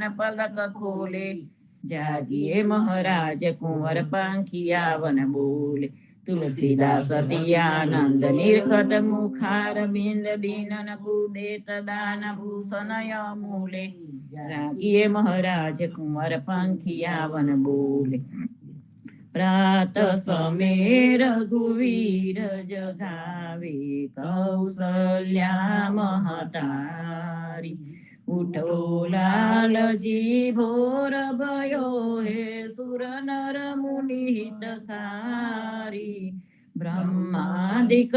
નયન પલક ખોલે, જાગીએ મહારાજ કુંવર પાંખિયા વન બોલે, તુલસીદાસ આનંદ નિર્ખત મુખાર બિંદ બીનન કુદે તદાન ભૂષણ મૂલે, જાગીએ મહારાજ કુંવર પાંખિયા વન બોલે, પ્રાત સમે રઘુવીર જગાવે, કૌશલ્યા મહતારી, ઉઠો લાલજી ભોર ભયો હે, સુર નર મુનિ હિતકારી, બ્રહ્માદિક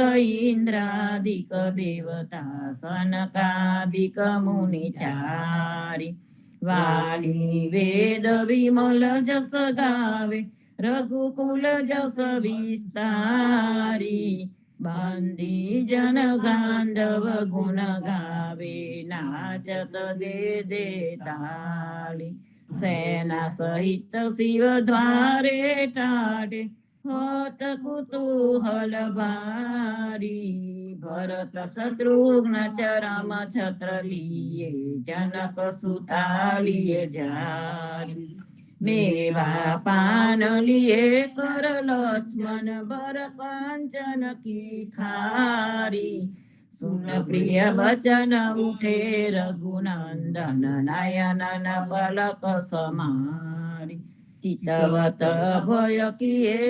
ઇન્દ્રાદિક દેવતા સનકાદિક મુનિ ચારી, વાલી વેદ વિમલ જસ ગાવે, રઘુકુલ જસ વિસ્તારી, બંદી જન ગાંધવ ગુણ ગાવે, નાચત દે દે તાળી, સેના સહિત શિવ દ્વારે ટાઢે, હોત કુતૂહલ ભારી, ભરત શત્રુઘ્ન ચરમ છત્ર લીએ, જનક સુતા લીએ જારી, મેવા પાન લીએ કર લક્ષ્મણ બર કાંચન કી ખારી, સુન પ્રિય બચન ઉઠે રઘુનંદન, નયનન પલક સમારી, ચિતવત ભય કિએ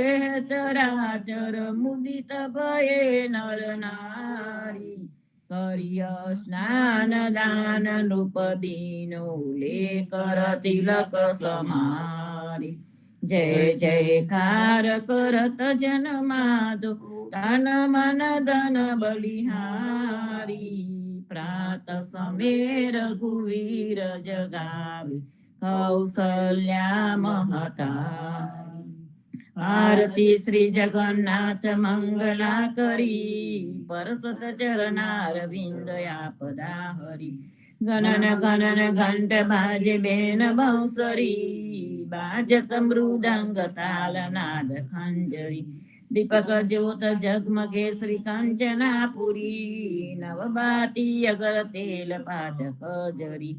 ચરાચર, મુદિત ભયે નર નારી, કર્ય સ્નાન દાન નૃપ દીનો, લે કર તિલક સમારી, જય જયકાર કરત જન માધો, તન મન ધન બલિહારી, પ્રાત સમે રઘુવીર જગાવે, કૌશલ્યા મહતારી, આરતી શ્રી જગન્નાથ મંગલા કરી, પરસત ચરનાર વિંદ આપદા હરી, ગણન ગણન ઘંટ બાજે બેન બંસરી, બાજત મૃદંગ તાલ નાદ ખંજરી, દીપક જ્યોત જગમગે શ્રી કંચનાપુરી, નવબાતી અગર તેલ પાચક જરી,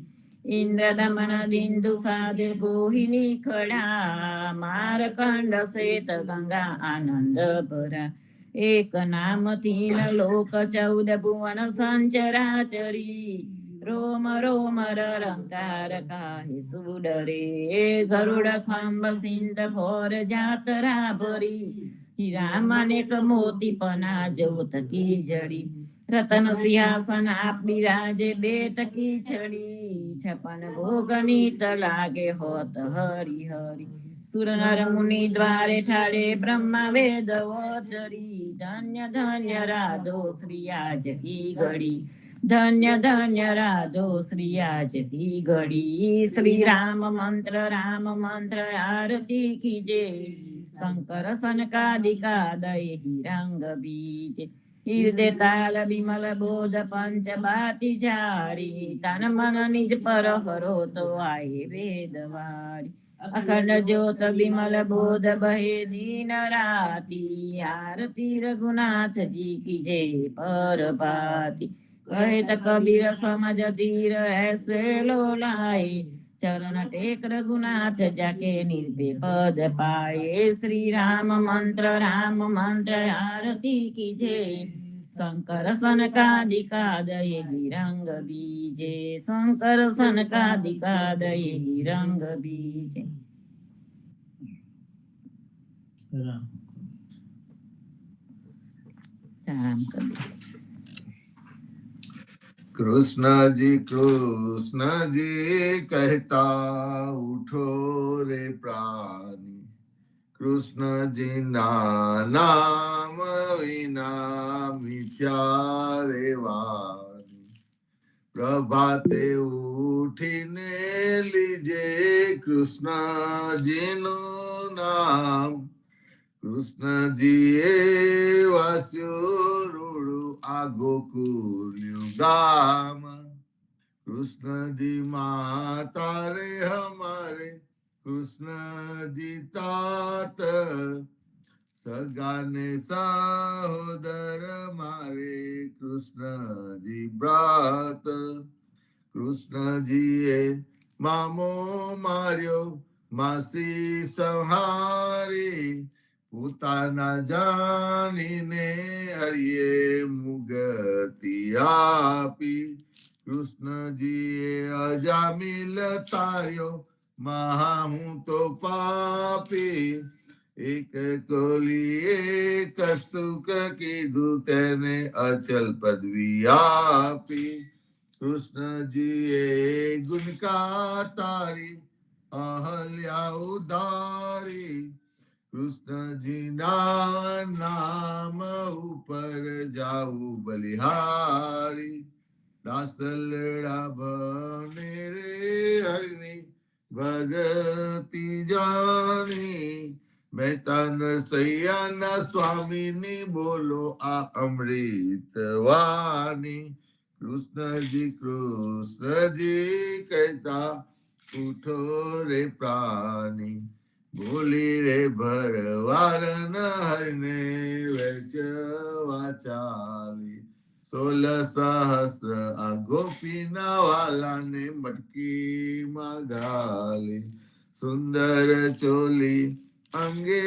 ઇન્દ્ર દમન બિંદુ સાદર ગોહિની ખડા, મારકંડ શેત ગંગા આનંદ ભરા, એક નામ તીન લોક 14 ભુવન સંચરાચરી, રોમ રોમ રંકાર કાહે સુડરે, ગરુડ ખંભ સિંધ ભોર જાતરા ભરી, હીરા માણેક મોતી પના જ્યોત કી જડી, રતન સિંહાસન આપ બિરાજે બેટ કી છડી, 56 ભોગની તલાગે હોત હરી હરી, સુર નર મુનિ દ્વારે ઠાડે બ્રહ્મા વેદ વચરી, ધન્ય ધન્ય રાધો શ્રી આજ કી ઘડી, ધન્ય ધન્ય રાધો શ્રી આજ કી ઘડી, શ્રી રામ મંત્ર આરતી કીજે, શંકર સનકાદિકા દય રંગ બીજ, હૃદય તાલ વિમલ બોધ પંચ બાતી જારી, તન મન નિજ પર હરો તો આય વેદવારી, અખંડ જ્યોત વિમલ બોધ બહે દીન રાતી, આરતી રઘુનાથજી કી જય પરભાતી, कहत कबीर समझ धीर ऐसे लोलाए, चरण टेक रघुनाथ जाके निर्भय पद पाए, श्री राम मंत्र आरती कीजे, शंकर सनकादिकादय रंग बीजे, शंकर सनकादिकादय रंग बीजे। राम कबीर। कृष्ण जी कहता उठो रे प्राणी, कृष्ण जी ना नाम विना मिथ्या रे वाणी, प्रभाते उठीने लीजे कृष्ण जी नु नाम, कृष्ण जी वास्यो रूड़ू आ गोकुल गाम, कृष्ण जी माता रे हमारे, कृष्ण जी तात, सगाने सहोदर मारे, कृष्ण जी ब्रात, कृष्ण जी મામો માર્યો માસી સંહારી પોતાના જાણીને હરિએ મુગતિ આપી કૃષ્ણજીએ અજામિલ તાર્યો મહા હું તો પાપી એક કોલીએ કસ્તુક કીધું તેને અચલ પદવી આપી કૃષ્ણજીએ ગુણકા તારી અહલ્યા ઉધારી કૃષ્ણજીના નામ ઉપર જાવું બલિહારી દાસલડા બને રે હરિની ભગતિ જાણી મહેતા નરસૈયાના સ્વામીની બોલો આ અમૃત વાણી કૃષ્ણજી કહેતા ઉઠો રે પ્રાણી બોલી રે ભરવાર હરને વેચવા ચાલી 16 સહસ્ર આ ગોપીના વાલાને મટકીમાં ગાલી સુંદર ચોલી અંગે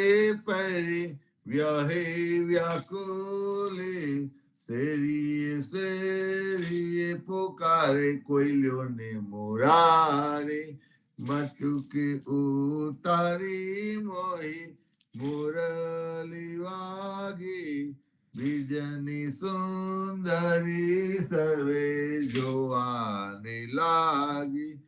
પહેરી વ્યાહે વ્યાકુલી શેરીએ પોકારે કોયલોને મોરારે મટુકી ઉતારી મોહી મુરલી વાગી બીજની સુંદરી સર્વે જોવાને લાગી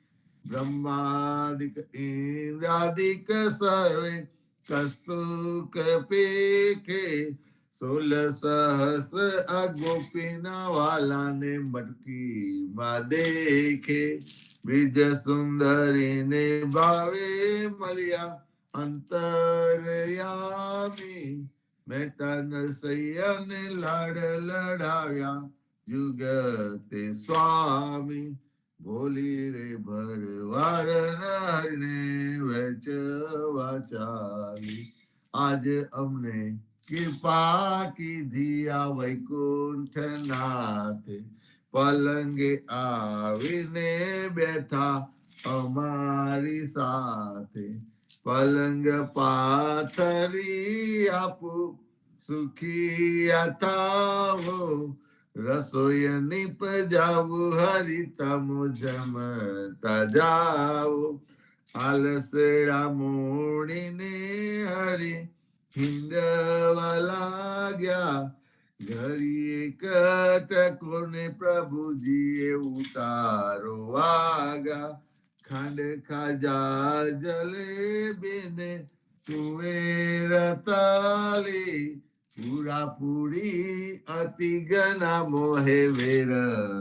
બ્રહ્માદિક ઇન્દ્રાદિક સર્વે કસ્તુક પેખે 16 સહસ્ર આ ગોપીના વાલાને મટકીમાં દેખે બીજ સુંદરીને ભાવે મળ્યા અંતરયામી મહેતા નરસૈયાને લાડ લડાવ્યા જુગતે સ્વામી બોલી રે ભરવાર હરને વેચવા ચાલી આજ અમને કૃપા કીધી આ વૈકુંઠ નાથે પલંગે આવીને બેઠા અમારી સાથે પલંગ પાથરી આપું સુખી થાવો રસોઈ નિપજાવું હરી તમો જમતા જાઓ આલસડા મોડીને હરી હિંદવા લાગ્યા ઘડીએ કટકોને પ્રભુજીએ ઉતારો વાગા ખાંડ ખાજા જલેબીને તુવેર તાલી પૂરા પૂરી અતિ ગના મોહે વેર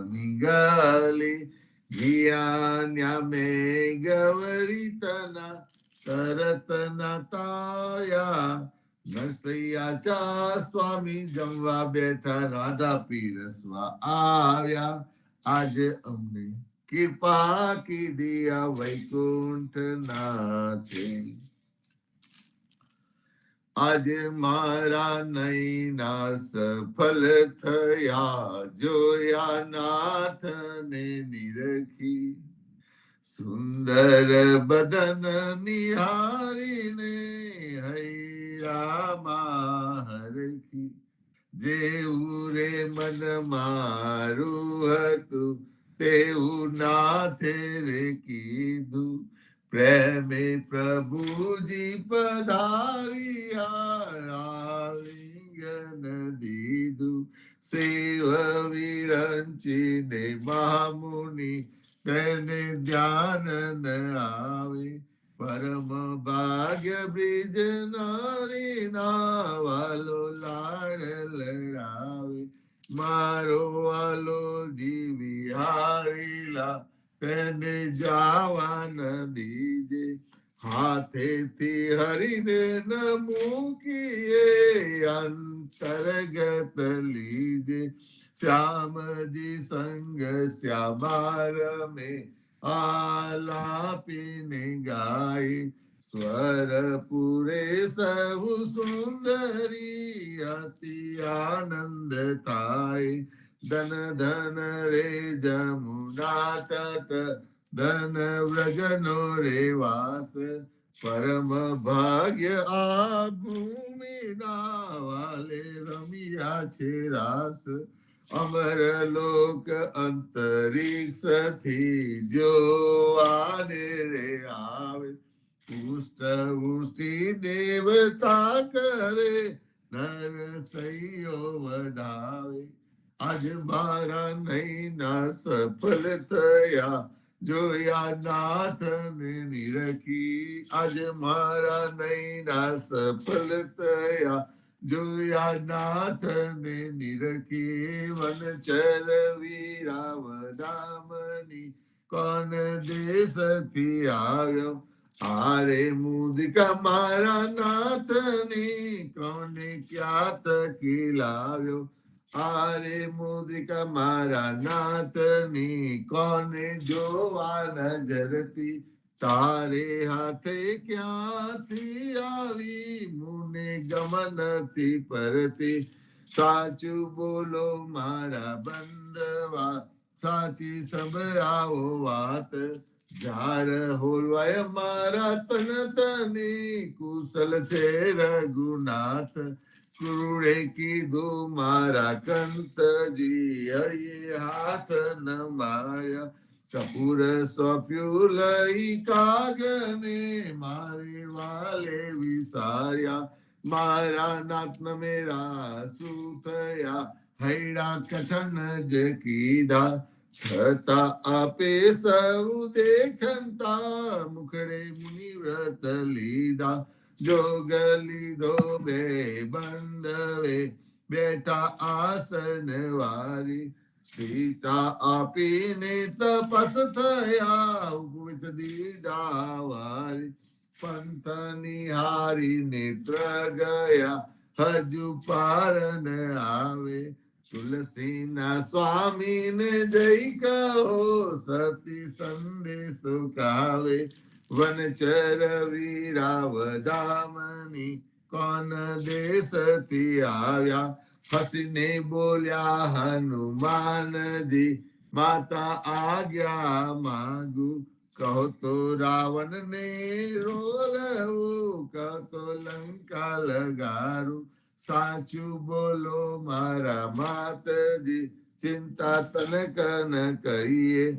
મિગાલી જીયા મે ગવરી તના તરત ના તાયા નરસૈયા ચા સ્વામી જમવા બેઠા રાધા પીરસવા આવ્યા આજે અમને કૃપા કીધી આ વૈકુંઠ નાથે આજે મારા નૈના સફલ થયા જોયા નાથને નિરખી સુંદર બદન નિહારીને હૈરામાં હરખી જેવું રે મન મારું હતું તેવું નાથે રે કીધું પ્રેમે પ્રભુજી પધારિયા લિંગન દીધું શિવ વિરંચીને મહામુનિ તેને ધ્યાન ન આવે પરમ ભાગ્ય બ્રિજ નારી નાવાલો લાડ લડાવે મારો વાલો જીવી હારીલા તેને જાવા ન દીજે હાથેથી હરીને ન મૂકીએ અંતર્ગત લીજે શ્યામજી સંગ શ્યામાર મે આલાપીને ગાય સ્વર પુરે સહુ સુંદરી અતિ આનંદ થાય ધન ધન રે જમુના તટ ધન વ્રજનો રેવાસ પરમ ભાગ્ય આ ભૂમિના વાલે રમ્યા છે રાસ અમર લોક અંતરિક્ષ થી જો આને રે આવે પુષ્ટ પુષ્ટિ દેવતા કરે નર સૈયો વધાવે આજ મારા નૈના સફળ થયા જોયા નાથ ને નિરખી આજ મારા નૈના સફળ થયા જોયા નાથ ને નિરખી વનચર વીરાવદામની કોણ દેશથી આવ્યો આરે મુદિકા મારા નાથની કોને ક્યાં તકી લાવ્યો આરે મુદ્રિકા મારા નાથની કોને જોવા નજરતી તારે હાથે ક્યાંથી આવી મુને ગમનથી પરતી સાચું બોલો મારા બંધવા સાચી સંભળાવો વાત જાર હોલવાય મારા તન તની કુશલ છે રઘુનાથ ક્રૂડે કીધું મારા કંતજી હળીએ હાથ ન માર્યા કપૂર સોંપ્યું લઈ કાગને મારે વાલે વિસાર્યા મારા નાથ મેરા શું થયા હૈડા કઠણ જ કીધા છતાં આપે સૌ દેખંતા મુખડે મુનિ વ્રત લીધા જોગ લીધો બે બંધવે બેઠા આસન વારી સીતા આપીને તપસ થયા ઉપવિત દીધા વારી પંથ નિહારી નેત્ર ગયા હજુ પાર ન આવે તુલસીના સ્વામીને જય કહો સતી સંદેશો કાવે વનચર વીરાવદામની કોન દેશથી આવ્યા હસીને બોલ્યા હનુમાનજી માતા આજ્ઞા માગુ કહો તો રાવણ ને રોલવું કહો તો લંકા લગારું સાચું બોલો મારા માતજી ચિંતા તનક ન કરીએ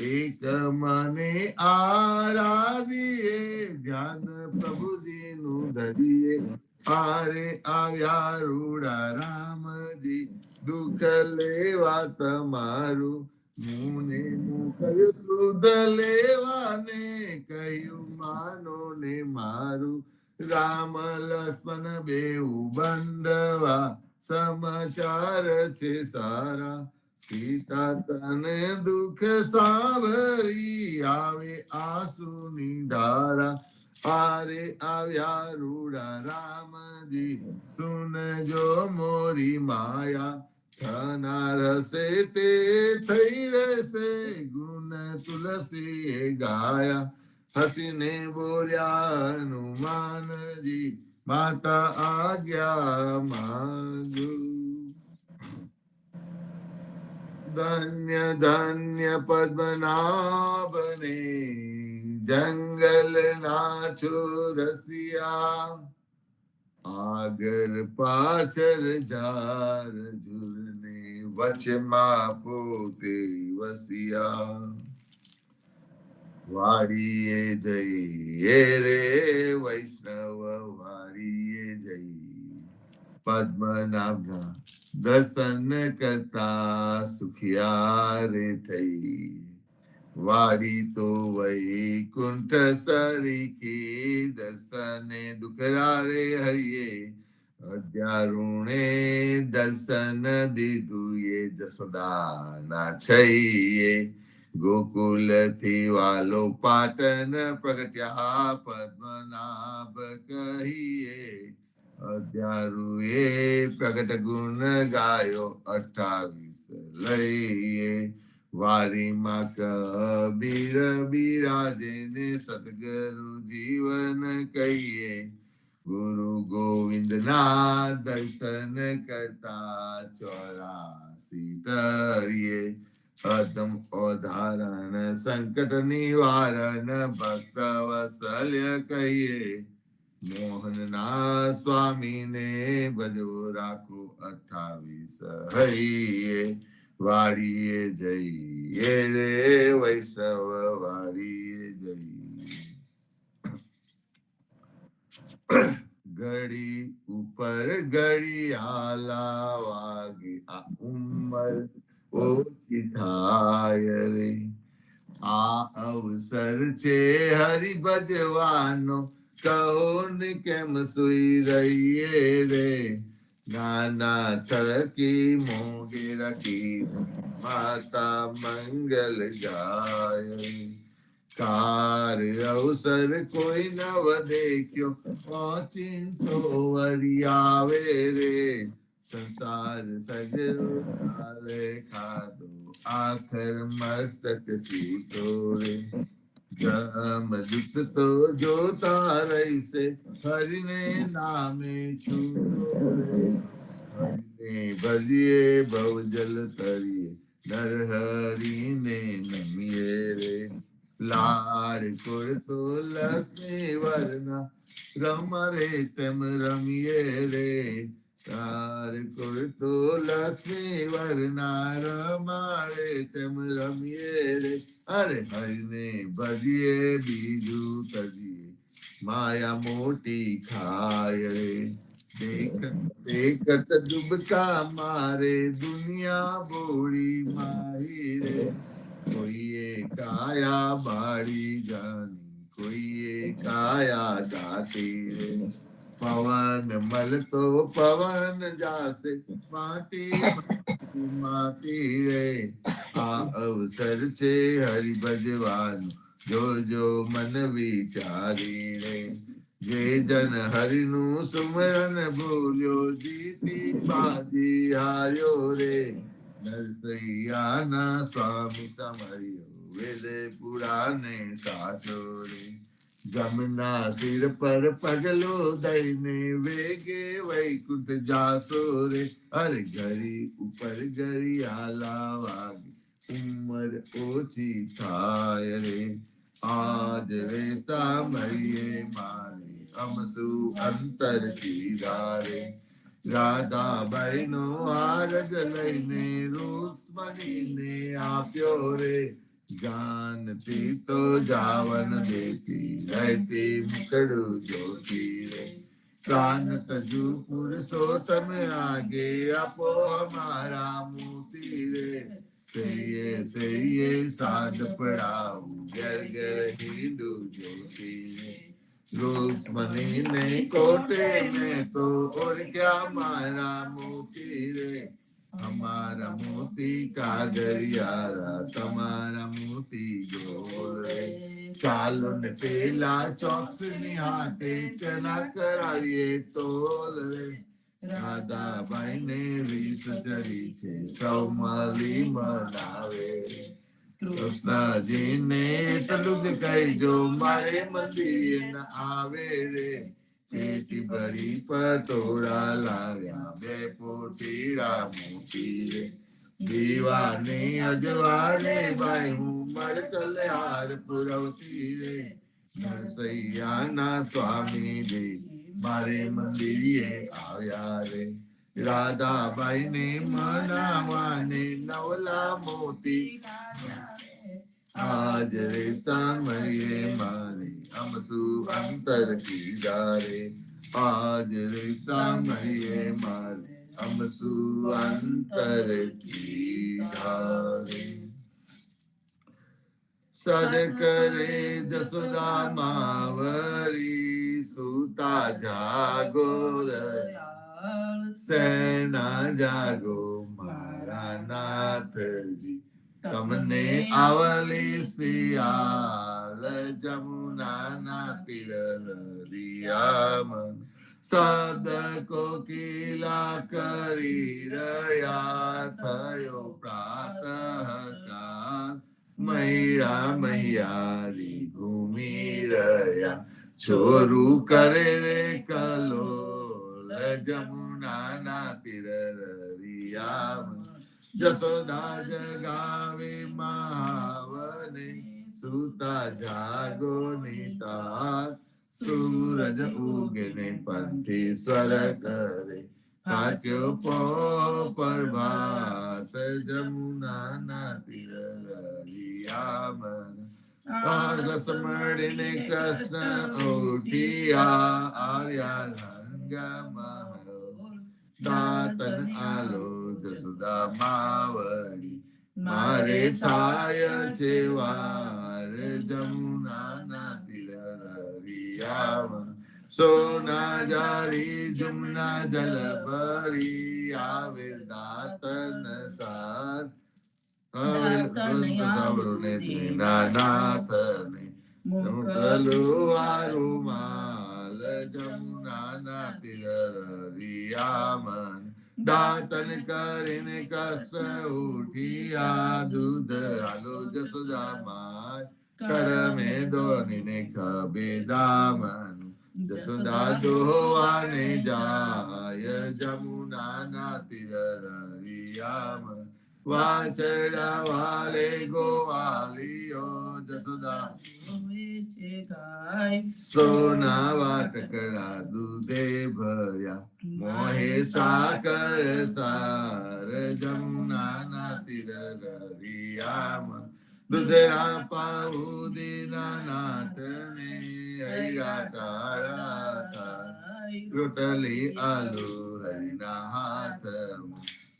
એક મને આરાધીએ ધ્યાન પ્રભુજી નું ધરીએ આરે આવ્યા રૂડા રામજી દુઃખ લેવા તમારું મુને કહ્યું શુદ્ધ લેવાને કહ્યું માનો ને મારું રામ લક્ષ્મણ બેઉ બંધવા સમાચાર છે સારા સીતા તને દુઃખ સાવરી આવે આંસુની ધારા આરે આવ્યા રૂડા રામજી સુનજો મોરી માયા થનાર સે તે થઈ રહેશે ગુણ તુલસી ગાયા હસીને બોલ્યા હનુમાનજી માતા આજ્ઞા માંગુ ધન્ય ધન્ય પદ્મનાભને જંગલ ના ચોરસિયા આગળ પાછળ જાર ઝુરને વચમાં પોતે વસિયા વાડીએ જઈએ રે વૈષ્ણવ વાડીએ જઈ પદ્મનાભના દર્શન કરતા સુખિયા રે થઈ વાડી તો વૈકુંઠ સરીકી દર્શને દુખરા રે હરિયે અધ્યારુણે દર્શન દીધું એ જસોદા ના છઈએ ગોકુલ થી વાલો પાટન પ્રગટ્યા પદ્મનાભ કહીએ અધ્યારુએ પ્રગટ ગુણ ગાયો 28 લઈએ વારીમાં કબીર બિરાજે ને સદગુરુ જીવન કહીએ ગુરુ ગોવિંદ ના દર્શન કરતા 84 ટળીએ અદમ ઓધારણ સંકટ નિવારણ ભક્ત વત્સલ્ય કહીએ મોહનના સ્વામીને ભજો રાખો 28 હૈયે વાડીએ જઈએ રે વૈષ્ણવ વાડીએ જઈએ ઘડી ઉપર ઘડિયાળા વાગે આ ઉંમર ઓછી થાય રે આ અવસર છે હરિ ભજવાનો કહો ને કેમ સુઈ રહીએ રે નાના થળકી મોગે રાખી માતા મંગલ જાય કાર અવસર કોઈ નવ દેખ્યો ઓચિંતો વરી આવે રે સંસાર સજરો ચાલે ખાધો આખર મસ્તક પીતો રે જમ દુઃખ તો જોતા રહીશે હરિને નામે છૂટો રે હરિને ભજીએ બહુ જલ તરીએ નર હરિને નમીએ રે લાડ કરતો લક્ષ્મી વર્ણા રમ રે તેમ રમીએ રે લાડ કરતો લક્ષ્મી વર્ણા રમારે તેમ રમીએ રે અરે હરિને ભજીએ બીજું તજીએ માયા મોટી ખાય રે દેખત ડૂબતા મારે દુનિયા બોળી માહી રે કોઈએ કાયા બાળી જાની કોઈએ કાયા ગાતી રે પવન મળતો પવન જાશે માટી માટી રે આ અવસર છે હરિ ભજવાનું જો મન વિચારી રે જે જન હરિનું સુમરન ભૂલ્યો જીતી બાજી હાર્યો રે નરસૈયાના સ્વામી સમર્યો વેદે પુરાને સાચો રે જમના સિર પર પગલો દઈને વેગે વૈકુંઠ જાતો રે અરે ઘડી ઉપર ઘડિયાળા વાગે ઉંમર ઓછી થાય રે આજ રે સામરીએ મારે અમસુ અંતર સીધારે રાધાબાઈ નો આરગ લઈને રૂક્ષ્મણીને આપ્યો રે જાનતી તો જાવન દેતી રહેતી મુકડું જોતી રે કાન તજુ પુરુષોત્તમ આગે આપો હમારા મોતી રે સહીએ સાધ પડાવું ઘર ઘર હિંદુ જોતી રે रुक्मणी ने कोटे में तो और क्या हमारा मोती रे हमारा मोती कागरियारा તમારા મોતી ગોળ રે ચાલો ને પેલા ચોક્સ ની હાથે ચના કરાવીએ તોલ રે રાધાબાઈ ને વીસ ચરી છે ચૌમાલી મનાવે કૃષ્ણજીને એટલું જ કહીજો મારે મંદિર ન આવે રે પેટી ભરી પટોળા લાવ્યા બે પોતીડા મોતી રે દીવાની અજવાળે બાઈ હું મળકલ હાર પુરવતી રે નરસૈયાના સ્વામી દેવી મારે મંદિરે આવ્યા રે રાધાબાઈ ને મનાવાને નવલા મોતી આજ રે સામયે મારે અમસુ અંતર કીધા રે આજ રે સામયે મારે અમસુ અંતર કીધા રે સદ કરે જસોદા માવરી સુતા જાગો સેના જાગો મારા નાથજી તમને આવલી સિયાલ જમુના ના તીર રિયામન સદ કોકિલા કરી રહ્યા થયો પ્રાતઃકાલ મૈરા મૈયારી ઘૂમી રહ્યા છોરું કરે રે કલો જમુના ના તીર રિયામન જસોદા જગાવે મહાવને સુતા જાગો નીતા સૂરજ ઉગે ને પંથી સ્વર કરે ફાટ્યો પ્રભાત જમુના તીર રળિયામન કાગસ મળીને કૃષ્ણ ઉઠિયા આવ્યા રંગમાં દાતન આલો જસુદા માવડી મારે થાય છે વાર જમુના તીર રળિયામન સોના જારી જમુના જલ ભરી આવે દાતન સાર નાથને મુકલુઆરું માલ જમુના તીર રળિયામન દાતન કરીને કસ ઉઠિયા દૂધ આલો જસોદા માય કરમે દોનીને ખબે દામન જસોદા દોવાને જાય જમુના તીર રળિયામન વાછડા વાલે ગોવાલીઓ જસોદા સોના વાટકડા દૂધે ભર્યા મોહે સાકર સાર જમુના તીર રળિયામન દૂધરા પાઉદીના નાથને હૈરા ટાળા રોટલી આલુ હરિના હાથમાં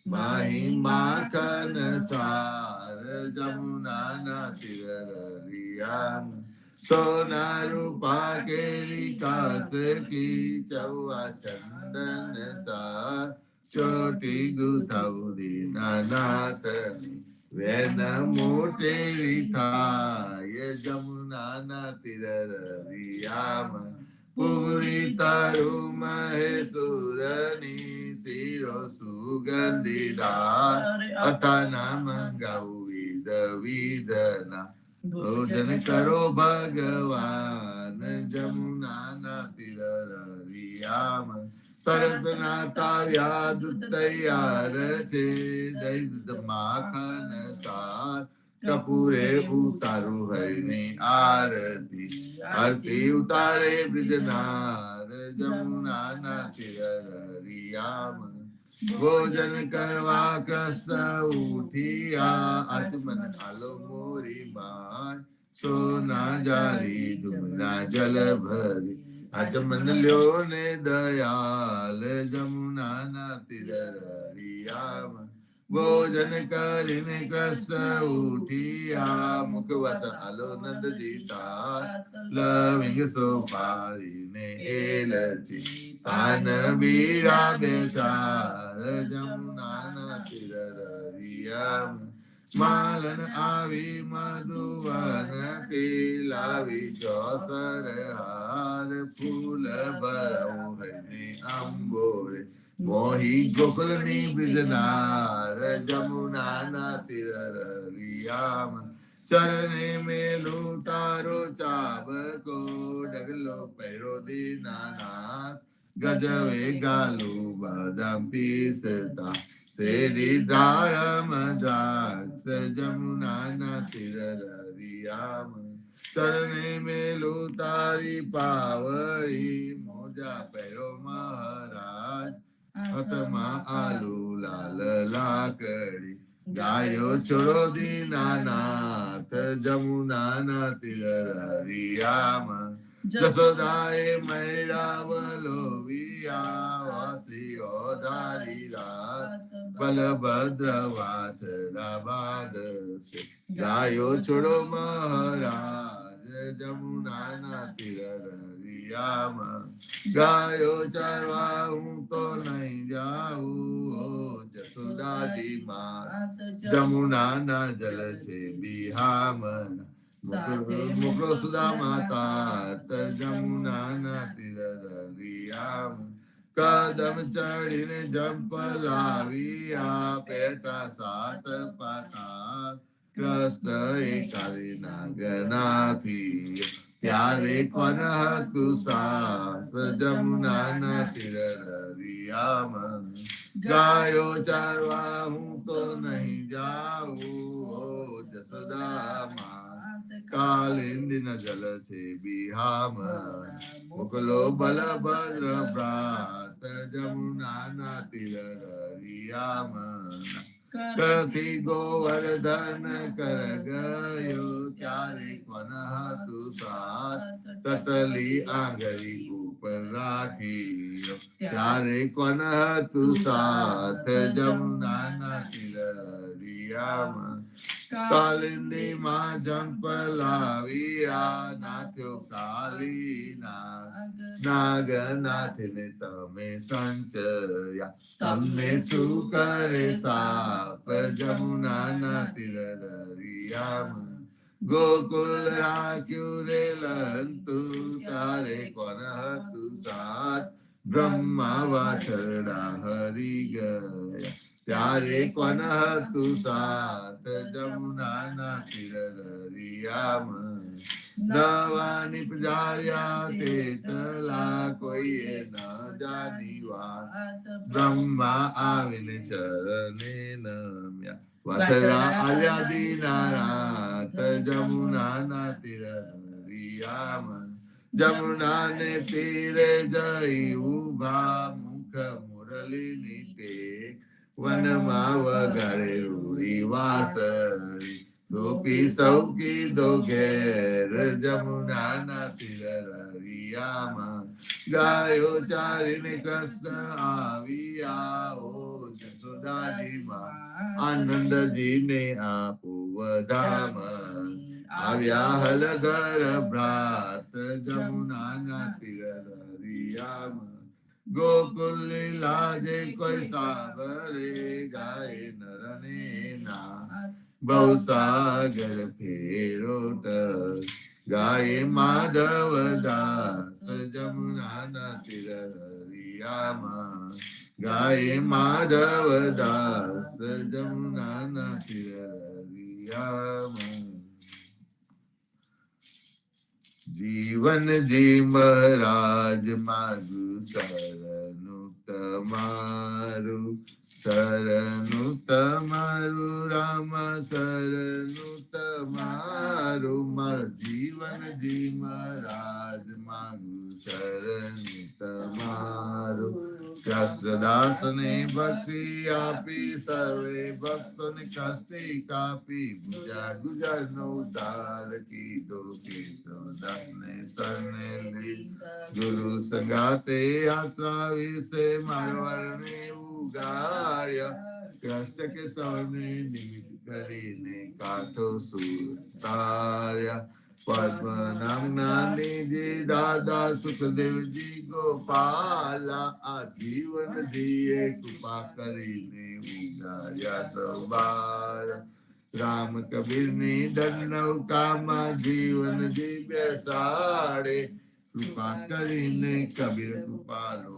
માહી માખન સાર જમુના તીર રળિયામન સોના રૂપા કેરી કાસ કી ચૌવા ચંદન સાર ચોટી ગુથાઉદીના નાથની વેન મોટેલી થાય જમુના તીર રળિયામન પુરી તારું મહેસુરની શિરો સુગંધીદાર અથાના મંગાવું વિધ વિધના ભોજન કરો ભગવાન જમુના તીર રળિયામન સરદના તાર્યા દૂધ તૈયાર છે દહીં માખન સાર કપૂરે ઉતારું હરિની આરતી આરતી ઉતારે બ્રિજનાર જમુના તીર રળિયામન ભોજન કરવા કૃષ્ણ ઉઠિયા આચમન આલો મોરી માય સોના જારી જમુના જલ ભરી આચમન લ્યો ને દયાલ જમુના તીર રળિયામન ભોજન કરીને કૃષ્ણ ઉઠિયા મુખવસ આલો નંદ દીતા લવિંગ સોપારીને એલચી પાન બીડા બેસાર જમુના તીર રળિયામન માલન આવી મધુવન થી લાવી ચોસર હાર ફૂલ ભરવું હને અંબોરે મોહી ગોકુલની બ્રિજનાર જમુના તીર રળિયામન ચરણે મેલું તારો ચાબકો ડગલો પહેરો દીનાનાથ ગજવે ગાલું બદામ પીસતા શેરી દાડમ દ્રાક્ષ જમુના તીર રળિયામન ચરણે મેલું તારી પાવળી મોજા પહેરો મહારાજ હાથમાં આલુ લાલ લાકડી ગાયો છોડો દીનાનાથ જમુના તીર રળિયામન જસોદાએ મૈરાવલો વિયા વાસીઓ ધારી રાત બલભદ્ર વાછડા બાદ ગાયો છોડો મહારાજ જમુના તીર રળિયામન ગાયો ચારવા હું તો નહીં જાઉં જસોદાજી માં જમુના જલ છે બિહામન મોકલો સુદા માતા જમુના તીર રળિયામન કદમ ચડીને જંપ લાવ્યા પેટા સાત પાતા કૃષ્ણ એકાદી નાગનાથી ત્યારે કોન હતું સાસ જમુના તીર રળિયામન ગાયો ચારવા હું તો નહીં જાઉં ઓ જસોદામાં કાલિંદી ન જલ છે બિહામાં મોકલો બલભદ્ર ભ્રાત જમુના ના તીર હરિયામાં કરથી ગોવર્ધન કર ગયો ત્યારે કોન હતું સાથ તસલી આંગળી ઉપર રાખી ત્યારે કોન હતું સાથ જમુના ના તીર હરિયામાં કાલિંદી માં જંપલાવ્યા નાથ્યો કાલીના નાગનાથ ને તમે સંચયા તમને શું કરે સાપ જમુના ના તીર દરિયામાં ગોકુલ રાખ્યું રે લંતુ તારે કોણ હતું સાથ બ્રહ્મા વાછરડા હરી ગયા ત્યારે કોણ હતું સાથ જમુના ના તીર દરિયામાં દવાની પજાર્યા તેટલા કોઈએ ન જાની વાત બ્રહ્મા આવીને ચરણે નમ્યા વાછરા આલ્યા દીનારાત જમુના ના તીર દરિયામાં જમુના ને તીરે જઈ ઉભા મુખ મુરલીની ટેક વનમાં વગાડે રૂડી વાસળી ગોપી સૌકી દો ઘેર જમુના ના તીર હરિયામાં ગાયો ચારીને કૃષ્ણ આવ્યા ઓ જસોદાજીમાં આનંદજીને આપો વધામાં આવ્યા હલધર ભ્રાત જમુના ના તીર હરિયામાં ગોકુલ લાજે કોઈ સાબરે ગાય નરને ના બહુ સાગર ફેરોટ ગાય માધવ દાસ જમુના ના તીર હરિયામાં ગાય માધવ દાસ જમુના ના તીર હરિયામાં જીવન જી મહારાજ માગુ શરણું તમારું રામ શરણું તમારું માર જીવન જી મહારાજ માગુ શરણું તમારું કૃષ્ણદાસ ને ભક્તિ આપી સર્વે ભક્તોને કષ્ટી કાપી ગુજા ગુજર નો ઉદ્ધાર કીધો કેશવદાસ ને શરણે લી ગુરુ સંગાતે યાત્રા વિશે મારવારને ઉગાડ્યા કૃષ્ણ કે સૌને નિમિત્ત કરીને કાઠો સુતાર્યા પદ્મનામ જ્ઞાનીજી દાદા સુખદેવજી ગોપાલા આ જીવન જીએ કૃપા કરીને ઉગાર્યા સૌ બાર રામ કબીર ની નૌકામાં જીવન જી બેસાડે કૃપા કરીને કબીર કૃપાલો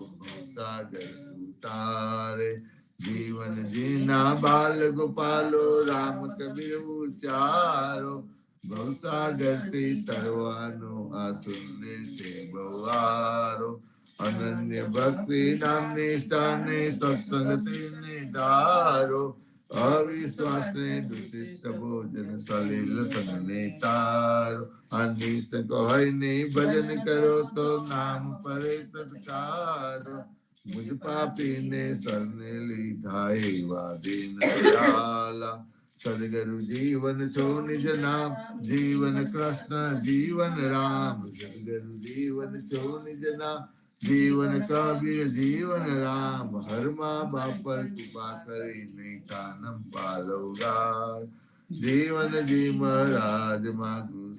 સાગર ઉતારે જીવન જીના બાલ ગોપાલો રામ કબીર ઉચારો ભવસાગર થી તરવાનો આ સુંદર છે બવારો અનન્ય ભક્તિ નામ નિષ્ઠાને સત્સંગને ધારો અવિશ્વાસ ને દુષ્ટિષ્ટ ભોજન સલીલ સંગને તારો અનિષ્ટ કહી ને ભજન કરો તો નામ પરે તત્કારો મુજ પાપી ને સરને લીધા એવા દિન દયાલા સદગુરુ જીવન છો નિજ નામ જીવન કૃષ્ણ જીવન રામ સદગુરુ જીવન છો નિજ નામ જીવન કબીર જીવન રામ હરમા બાપ પર કૃપા કરીને કાનમ પાલવગાર જીવન જી મહારાજ માગુ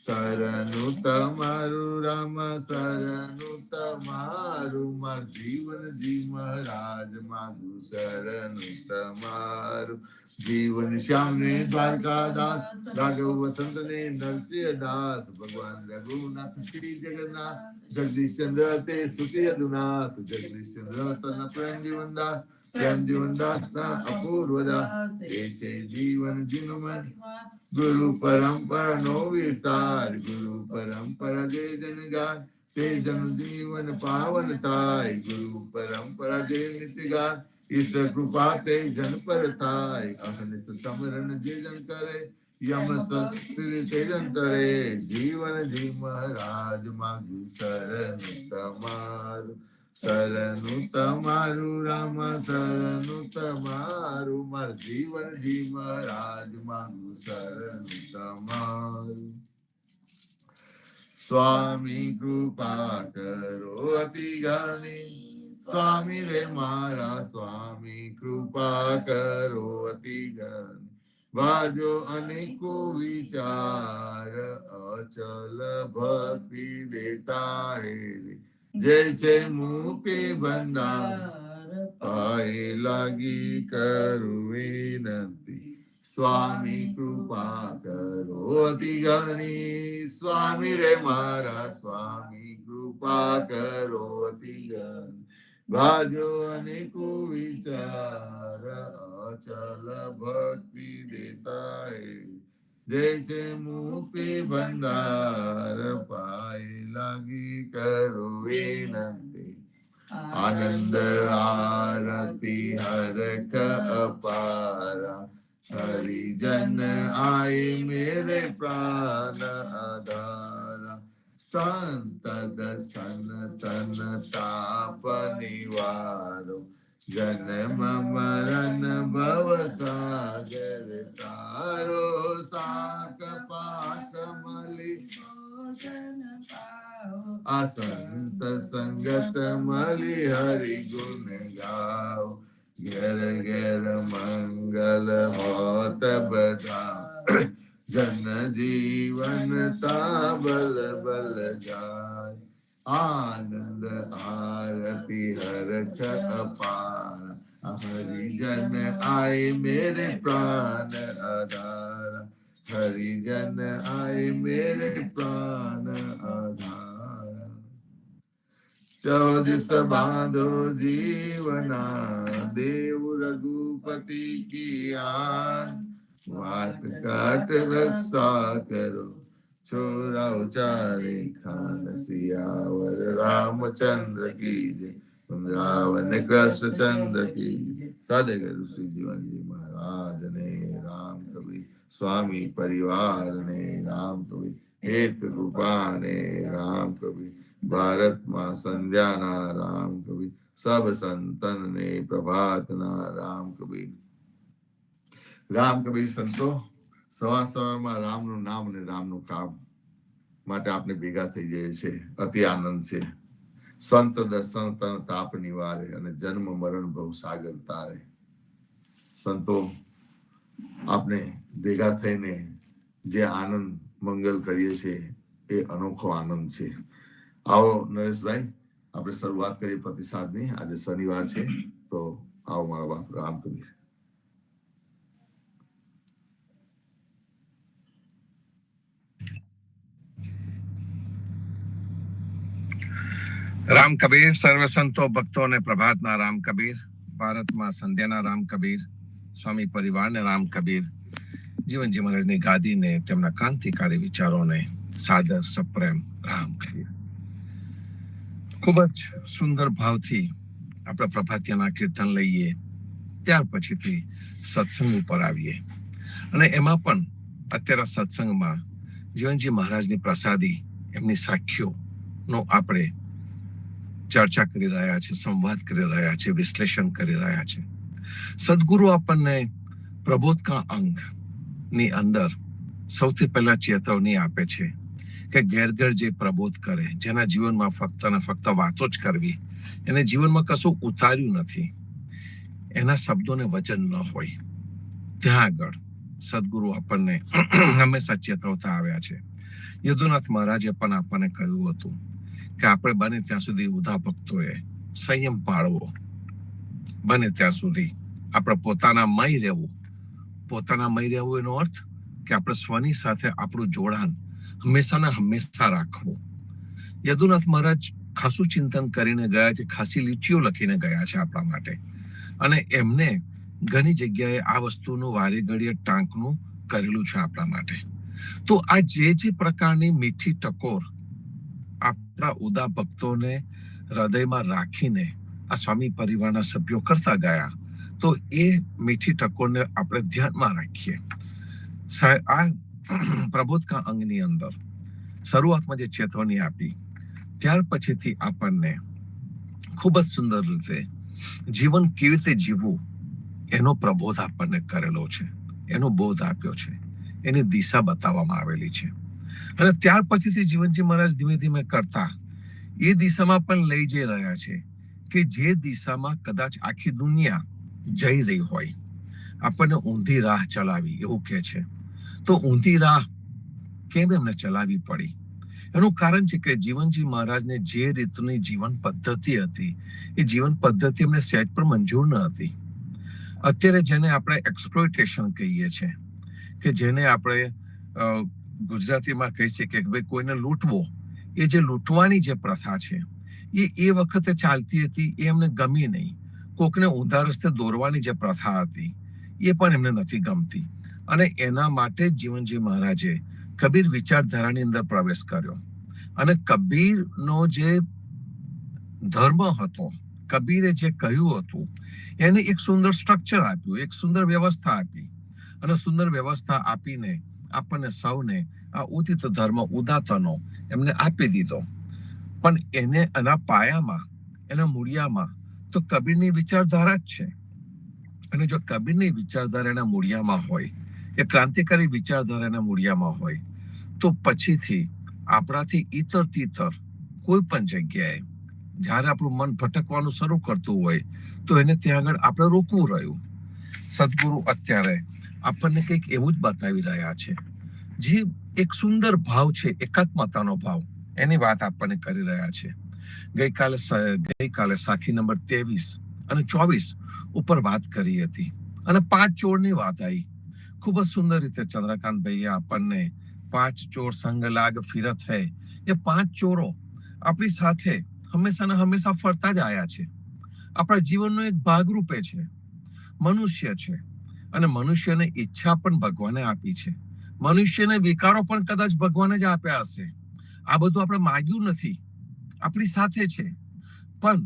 શરણું તમારું રામ શરણું તમારું માર જીવન જી મહારાજ માગુ શરણું તમારું જીવન શ્યામ ને દ્વારકાદાસ રાઘવ વસંત ને નરસિંહ દાસ ભગવાન રઘુનાથ શ્રી જગન્નાથ જગદીશ ચંદ્ર તે સુખી યદુનાથ જગદીશ ચંદ્ર તન પ્રેમ જીવન દાસ પ્રેમ જીવન દાસના અપૂર્વ દાસ એ છે જીવન જીવન ગુરુ પરંપરા નો વિસ્તાર ગુરુ પરંપરા જે જન ગાય તે જન જીવન પાવન થાય ગુરુ પરંપરા જે નિત્ય ગાય ઈશ્વર કૃપા તે જન પર થાય અહનિત સમરણ જે જન કરે યમ સંસ્કૃતિ તે જન કરે જીવન જી મહારાજ માગુ શરણ તમારું શરણું તમારું રામ શરણું તમારું માર જીવન જી મહારાજ માગુ શરણું તમારું સ્વામી કૃપા કરો અતિ જ્ઞાની સ્વામી રે મારા સ્વામી કૃપા કરો અતિ જ્ઞાની વાજો અનેકો વિચાર અચલ ભક્તિ દેતા હે જય છે મુક્તિ ભંડાર પાય લાગી કરું વિનંતી સ્વામી કૃપા કરો અતિ જ્ઞાની સ્વામી રે મારા સ્વામી કૃપા કરો અતિ જ્ઞાની ભાજો અનેકો વિચાર અચલ ભક્તિ દેતા હે જય છે મુક્તિ ભંડાર પાય લાગી કરો વિનંતી આનંદ આરતી હરક અપારા હરિજન આય મેરે પ્રાણ આધારા સંત દર્શન તન તાપ નિવારો જન્મ મરણ ભવ સાગર તારો સાક પાક મલી આ સંત સંગત મલી હરિ ગુણ ગાઓ ઘેર ઘેર મંગલ હોત બધા જન જીવન સાબલ બલ જાય આનંદ આરતી હરખ અપાર હરિજન આય મેરે પ્રાણ આધાર હરિજન આય મેરે પ્રાણ આધાર ચૌદસ બાંધો જીવના દેવ રઘુપતિ કી આન वाट काट रक्षा करो छोरा उचारे खान सियावर रामचंद्र की जय वृंदावन कृष्ण चंद्र की जय सादे गुरु श्री जीवन जी महाराज ने राम कवि स्वामी परिवार ने राम कवि हेत कृपा ने राम कवि भारत मां संध्या ना राम कवि सब संतन ने प्रभात ना राम कवि રામ કબીર સંતો સવાર સવારમાં રામનું નામ અને રામનું કામ માટે આપણે ભેગા થઈ જઈએ છે અતિ આનંદ છે સંત દર્શન તન તાપ નિવારે અને જન્મ મરણ ભવ સાગર તારે સંતો આપણે ભેગા થઈને જે આનંદ મંગલ કરીએ છીએ એ અનોખો આનંદ છે આવો નરેશભાઈ આપણે શરૂઆત કરીએ પ્રતિસાદની આજે શનિવાર છે તો આવો મારા બાપ રામ કબીર રામ કબીર સર્વ સંતો ભક્તો ને પ્રભાતના રામ કબીર ભારતમાં સંધ્યાના રામ કબીર સ્વામી પરિવારને રામ કબીર જીવનજી મહારાજની ગાદીને તેમના ક્રાંતિકારી વિચારોને સાદર સપ્રેમ રામ કબીર ખૂબ જ સુંદર ભાવથી આપણે પ્રભાતિયાના કીર્તન લઈએ ત્યાર પછીથી સત્સંગ ઉપર આવીએ અને એમાં પણ અત્યારે સત્સંગમાં જીવનજી મહારાજની પ્રસાદી એમની સાખીઓ નો આપણે ચર્ચા કરી રહ્યા છે સંવાદ કરી રહ્યા છે વિશ્લેષણ કરી રહ્યા છે સદગુરુ આપણને પ્રબોધકા અંગ ની અંદર સૌથી પહેલા ચેતવણી આપે છે કે ઘેર ઘેર જે પ્રબોધ કરે જેના જીવનમાં ફક્ત ને ફક્ત વાતો જ કરવી એને જીવનમાં કશું ઉતાર્યું નથી એના શબ્દોને વચન ન હોય ત્યાં આગળ સદગુરુ આપણને હંમેશા ચેતવતા આવ્યા છે યદુનાથ મહારાજે પણ આપણને કહ્યું હતું કે આપણે બને ત્યાં સુધી ઉધા ભક્તોએ સંયમ પાળવો બને ત્યાં સુધી આપણે પોતાના મય રહેવું એનો અર્થ કે આપણે સ્વની સાથે આપણું જોડાણ હંમેશા રાખવું યદુનાથ મહારાજ ખાસું ચિંતન કરીને ગયા છે ખાસી લીટીઓ લખીને ગયા છે આપણા માટે અને એમને ઘણી જગ્યાએ આ વસ્તુનું વારે ઘડીએ ટાંકનું કરેલું છે આપણા માટે. તો આ જે પ્રકારની મીઠી ટકોર આપણા ઉદા ભક્તોને હૃદયમાં રાખીને આ સ્વામી પરિવારના સભ્યો કરતા ગયા, તો એ મીઠી ટકોરને આપણે ધ્યાનમાં રાખીએ. આ પ્રબોધ કા અંગની અંદર શરૂઆતમાં જે ચેતવણી આપી, ત્યાર પછીથી આપણને ખૂબ જ સુંદર રીતે જીવન કેવી રીતે જીવવું એનો પ્રબોધ આપણને કરેલો છે, એનો બોધ આપ્યો છે, એની દિશા બતાવવામાં આવેલી છે. અને ત્યાર પછીથી જીવનજી મહારાજ ધીમે ધીમે કરતા એ દિશામાં પણ લઈ જઈ રહ્યા છે કે જે દિશામાં કદાચ આખી દુનિયા જઈ રહી હોય, આપણને ઊંધી રાહ ચલાવી એવું કે છે. તો ઊંધી રાહ કેમ એમને ચલાવી પડી? એનું કારણ છે કે જીવનજી મહારાજને જે રીતની જીવન પદ્ધતિ હતી એ જીવન પદ્ધતિ એમને સહેજ પણ મંજૂર ન હતી. અત્યારે જેને આપણે એક્સપ્લોઇટેશન કહીએ છીએ, કે જેને આપણે ગુજરાતીમાં કહી શકીએ કે ભાઈ કોઈને લૂંટવો, એ જે લૂંટવાની જે પ્રથા છે એ વખતે ચાલતી હતી, એ એમને ગમી નહીં. કોકને ઊંધા રસ્તે દોરવાની જે પ્રથા હતી એ પણ એમને નથી ગમતી. અને એના માટે જીવનજી મહારાજે કબીર વિચારધારાની અંદર પ્રવેશ કર્યો. અને કબીરનો જે ધર્મ હતો, કબીરે જે કહ્યું હતું એને એક સુંદર સ્ટ્રક્ચર આપ્યું, એક સુંદર વ્યવસ્થા આપી. અને સુંદર વ્યવસ્થા આપીને આપણને સૌને આ ઉદિત ધર્મ ઉદાતનો એમને આપી દીધો. પણ એને એના પાયામાં, એના મૂળિયામાં તો કબીરની વિચારધારા જ છે. અને જો કબીરની વિચારધારા એના મૂળિયામાં હોય, એ ક્રાંતિકારી વિચારધારા એના મૂળિયામાં હોય, તો પછીથી આપણાથી ઈતર તીતર કોઈ પણ જગ્યાએ જ્યારે આપણું મન ભટકવાનું શરૂ કરતું હોય તો એને ત્યાં આગળ આપણે રોકવું રહ્યું. સદગુરુ અત્યારે આપણને કંઈક એવું જ બતાવી રહ્યા છે, જે એક સુંદર ભાવ છે, એકાત્મતાનો ભાવ, એની વાત આપણને કરી રહ્યા છે. ગઈકાલે સાખી નંબર 23 અને 24 ઉપર વાત કરી હતી અને 5 ચોરની વાત આવી. ખૂબ જ સુંદર રીતે ચંદ્રકાંત ભાઈએ આપણને 5 ચોર સંગ લાગ ફિરત હૈ, એ 5 ચોરો આપણી સાથે હંમેશા ને હંમેશા ફરતા જ આયા છે. આપણા જીવનનો એક ભાગરૂપે છે. મનુષ્ય છે અને મનુષ્યને ઈચ્છા પણ ભગવાને આપી છે. મનુષ્યને વિકારો પણ કદાચ ભગવાને જ આપ્યા હશે. આ બધું આપણે માગ્યું નથી, આપણી સાથે છે. પણ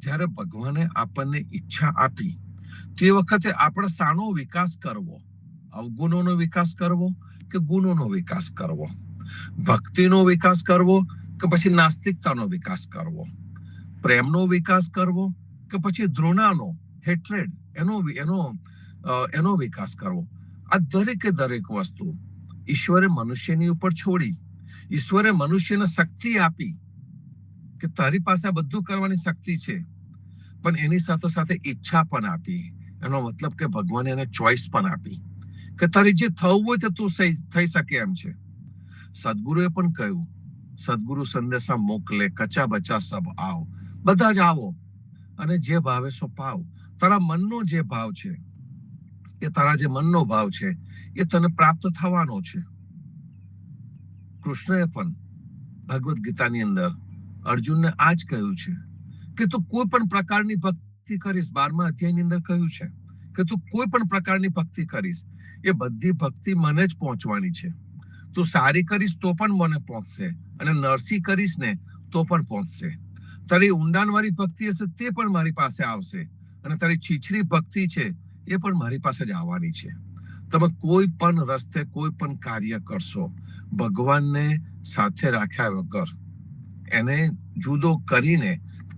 જ્યારે ભગવાને આપણને ઈચ્છા આપી તે વખતે આપણે શાનો વિકાસ કરવો? અવગુણોનો વિકાસ કરવો કે ગુણોનો વિકાસ કરવો? ભક્તિનો વિકાસ કરવો કે પછી નાસ્તિકતાનો વિકાસ કરવો? પ્રેમનો વિકાસ કરવો કે પછી દ્રોણાનો, હેટ્રેડ, એનો વિકાસ કરવો? આ દરેકે દરેક વસ્તુ ઈશ્વરે મનુષ્યની ઉપર છોડી. ઈશ્વરે મનુષ્યને શક્તિ આપી કે તારી પાસે બધું કરવાની શક્તિ છે, પણ એની સાથે સાથે ઈચ્છા પણ આપી. એનો મતલબ કે ભગવાને એને ચોઈસ પણ આપી કે તારી જે થવું હોય તો તું થઈ શકે એમ છે. સદગુરુએ પણ કહ્યું, સદગુરુ સંદેશા મોકલે, કચા બચા સબ આવ, બધા જ આવો અને જે ભાવે સો પાવ. તારા મનનો જે ભાવ છે, એ તારા જે મનનો ભાવ છે એ તને પ્રાપ્ત થવાનો છે. કૃષ્ણએ પણ ભગવદ્ ગીતાની અંદર અર્જુનને આ જ કહ્યું છે કે તું કોઈ પણ પ્રકારની ભક્તિ કરીશ. 12મા અધ્યાયની અંદર કહ્યું છે કે તું કોઈ પણ પ્રકારની ભક્તિ કરીશ, એ બધી ભક્તિ મને જ પહોંચવાની છે. તું સારી કરીશ તો પણ મને પહોંચશે, અને નરસી કરીશ ને તો પણ પહોંચશે. તારી ઊંડાણવાળી ભક્તિ હશે તે પણ મારી પાસે આવશે, અને તારી છીછરી ભક્તિ છે એ પણ મારી પાસે જ આવવાની છે. તમે કોઈ પણ રસ્તે કોઈ પણ કાર્ય કરશો, ભગવાનને સાથે રાખ્યા વગર, એને જુદો કરીને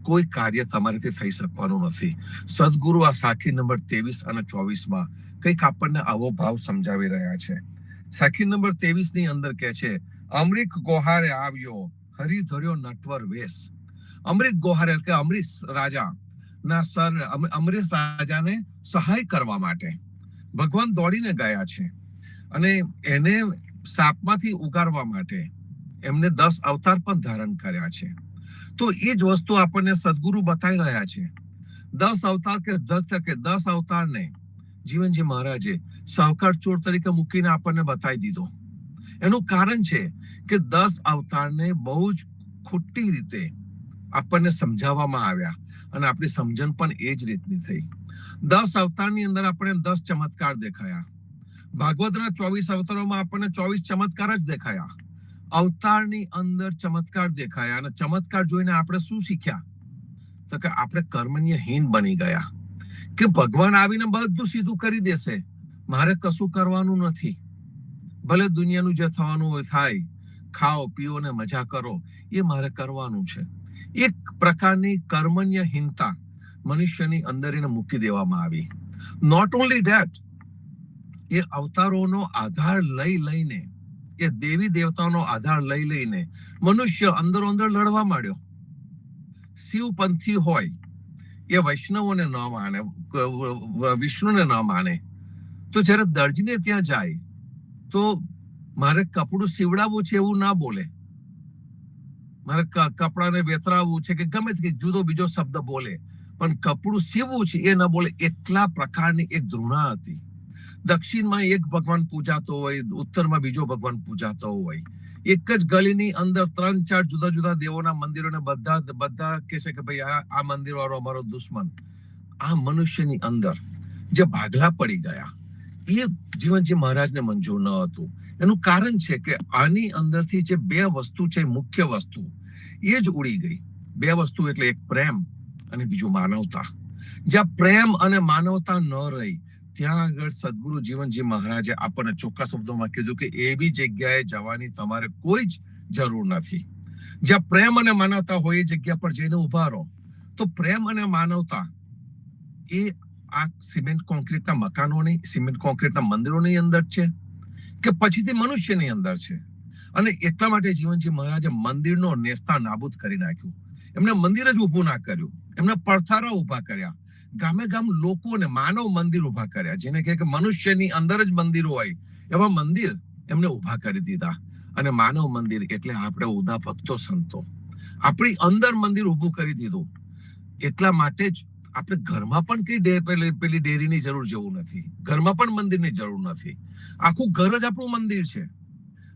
કોઈ કાર્ય તમારાથી થઈ શકવાનું નથી. સદગુરુ આ સાખી નંબર 23 અને 24માં કંઈક આપણને આવો ભાવ સમજાવી રહ્યા છે. સાખી નંબર 23 ની અંદર કહે છે, અમરીક ગોહારે આવ્યો, હરી ધર્યો નટવર વેશ. અમરીક ગોહારે એટલે અમરીશ રાજા ના સર, અમરીશ રાજાને સહાય કરવા માટે ભગવાન દોડીને ગયા છે, અને એને સાપમાંથી ઉગારવા માટે એમને 10 અવતાર પણ ધારણ કર્યા છે. તો એ જ વસ્તુ આપણને સદગુરુ બતાવી રહ્યા છે. 10 અવતાર કે 10 અવતારને જીવનજી મહારાજે સાવકાર ચોર તરીકે મૂકીને આપણને બતાવી દીધો. એનું કારણ છે કે 10 અવતારને બહુ જ ખોટી રીતે આપણને સમજાવવામાં આવ્યા, અને આપણી સમજણ પણ એ જ રીતની થઈ. 10 અવતારની અંદર આપણને 10 ચમત્કાર દેખાયા. ભાગવતના 24 અવતારોમાં આપણને 24 ચમત્કાર જ દેખાયા. અવતારની અંદર ચમત્કાર દેખાયા, અને ચમત્કાર જોઈને આપણે શું શીખ્યા? તો કે આપણે કર્મણ્યહીન બની ગયા, કે ભગવાન આવીને બધું સીધું કરી દેશે, મારે કશું કરવાનું નથી. ભલે દુનિયાનું જે થવાનું હોય થાય, ખાઓ પીઓ ને મજા કરો, એ મારે કરવાનું છે. એક પ્રકારની કર્મણ્યહીનતા મનુષ્યની અંદર એને મૂકી દેવામાં આવી. નોટ ઓનલી ધેટ, એ અવતારોનો આધાર લઈને, એ દેવી દેવતાઓનો આધાર લઈને મનુષ્ય અંદરો અંદર લડવા માંડ્યો. શિવપંથી હોય એ વૈષ્ણવોને ન માને, વિષ્ણુને ન માને, તો જયારે દરજીને ત્યાં જાય તો મારે કપડું સીવડાવવું છે એવું ના બોલે, મારે કપડાને વેતરાવવું છે કે ગમે તે જુદો બીજો શબ્દ બોલે, પણ કપડું સીવવું છે એ ન બોલે. એટલા પ્રકારની એક ધૃણા હતી. દક્ષિણમાં એક ભગવાન પૂજાતો હોય, ઉત્તરમાં બીજો ભગવાન પૂજાતો હોય. એક જ ગલીની અંદર 3-4 જુદા જુદા દેવોના મંદિરોને બધા કહે છે કે ભાઈ આ મંદિર વાળો અમારો દુશ્મન. આ મનુષ્યની અંદર જે ભાગલા પડી ગયા, એ જીવનજી મહારાજને મંજૂર ન હતું. એનું કારણ છે કે આની અંદરથી જે 2 વસ્તુ છે, મુખ્ય વસ્તુ, એ જ ઉડી ગઈ. 2 વસ્તુ એટલે એક પ્રેમ અને બીજું માનવતા. જ્યાં પ્રેમ અને માનવતા ન રહી, ત્યાં આગળ સદગુરુ જીવનજી મહારાજે આપણને ચોખ્ખા શબ્દોમાં કીધું કે એવી જગ્યાએ જવાની તમારે કોઈ જ જરૂર નથી. જ્યાં પ્રેમ અને માનવતા હોય એ જગ્યા પર જઈને ઉભા રહો. તો પ્રેમ અને માનવતા એ આ સિમેન્ટ કોન્ક્રીટના મકાનોની, સિમેન્ટ કોન્ક્રીટના મંદિરોની અંદર છે કે પછીથી મનુષ્યની અંદર છે. અને એટલા માટે જીવનજી મહારાજે મંદિરનો નેસ્તા નાબૂદ કરી નાખ્યું. એમને મંદિર જ ઊભું ના કર્યું, એમને પડથારા ઊભા કર્યા. ગામે ગામ લોકોને માનવ મંદિર ઊભા કર્યા, જેને કહે કે મનુષ્યની અંદર જ મંદિર હોય એવા મંદિર એમને ઊભા કરી દીધા. અને માનવ મંદિર એટલે આપણે ઉદા ભક્તો સંતો, આપણી અંદર મંદિર ઊભું કરી દીધું. એટલા માટે જ આપણે ઘરમાં પણ કઈ પેલી ડેરીની જરૂર જેવું નથી, ઘરમાં પણ મંદિરની જરૂર નથી. આખું ઘર જ આપણું મંદિર છે.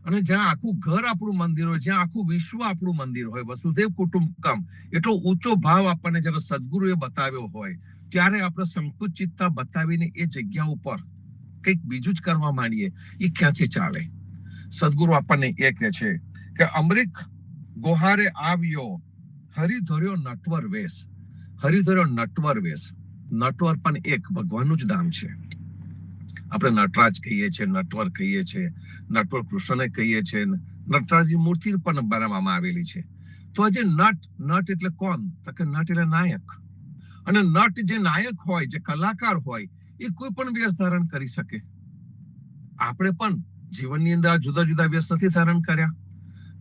અને જ્યાં આખું ઘર આપણું મંદિર હોય, જ્યાં આખું વિશ્વ આપણું મંદિર હોય, વસુધૈવ કુટુંબકમ, એટલો ઊંચો ભાવ આપણને જયારે સદગુરુએ બતાવ્યો હોય, ત્યારે આપણે સંકુચિતતા બતાવીને એ જગ્યા ઉપર કંઈક બીજું જ કરવા માંડીએ, એ ક્યાંથી ચાલે? સદગુરુ આપણને એ કહે છે કે અમરીક ગોહારે આવ્યો, હરિધર્યો નટવર વેશ. હરિધર્યો નટવર વેશ. નટવર પણ એક ભગવાનનું જ નામ છે. આપણે નટરાજ કહીએ છીએ, નટવર કહીએ છીએ, નટવર કૃષ્ણને કહીએ છીએ, નટરાજની મૂર્તિ પણ બનાવવામાં આવેલી છે. તો આજે નટ એટલે કોણ? તો કે નટ એટલે નાયક. અને નટ જે નાયક હોય, જે કલાકાર હોય, એ કોઈ પણ વેશ ધારણ કરી શકે. આપણે પણ જીવનની અંદર જુદા જુદા વેશ નથી ધારણ કર્યા.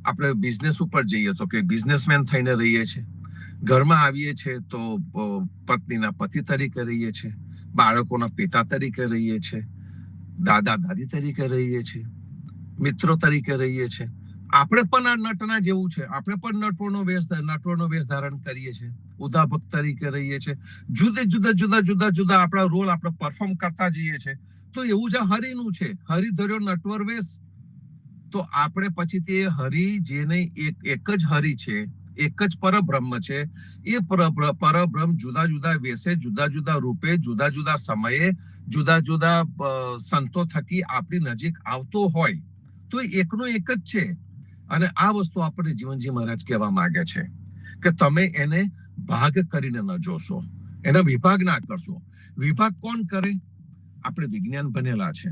આપણે બિઝનેસ ઉપર જઈએ તો કે બિઝનેસમેન થઈને રહીએ છીએ, ઘરમાં આવીએ છીએ તો પત્નીના પતિ તરીકે રહીએ છીએ, બાળકોના પિતા તરીકે રહીએ છીએ, દાદા દાદી તરીકે રહીએ છીએ, મિત્રો તરીકે રહીએ છીએ. આપણે પણ આ નટના જેવું છે, આપણે પણ નટવરનો વેશ ધારણ કરીએ છીએ, ઉદા ભક્ત તરીકે રહીએ છીએ, જુદા આપણા રોલ આપણે પરફોર્મ કરતા જઈએ છીએ. તો એવું જ હરિનું છે, હરિધર્યો નટવર વેશ. તો આપણે પછી તે હરિ, જેને એક જ હરિ છે, એક જ પરબ્રહ્મ છે, એ પરબ્રહ્મ જુદા જુદા વેશે, જુદા જુદા રૂપે, જુદા જુદા સમયે, જુદા જુદા સંતો થકી આપણી નજીક આવતો હોય, તો એકનો એક જ છે. અને આ વસ્તુ આપણે જીવનજી મહારાજ કહેવા માંગે છે કે તમે એને ભાગ કરીને ન જોશો, એનો વિભાગ ના કરશો. વિભાગ કોણ કરે? આપણે વિજ્ઞાન ભણેલા છે,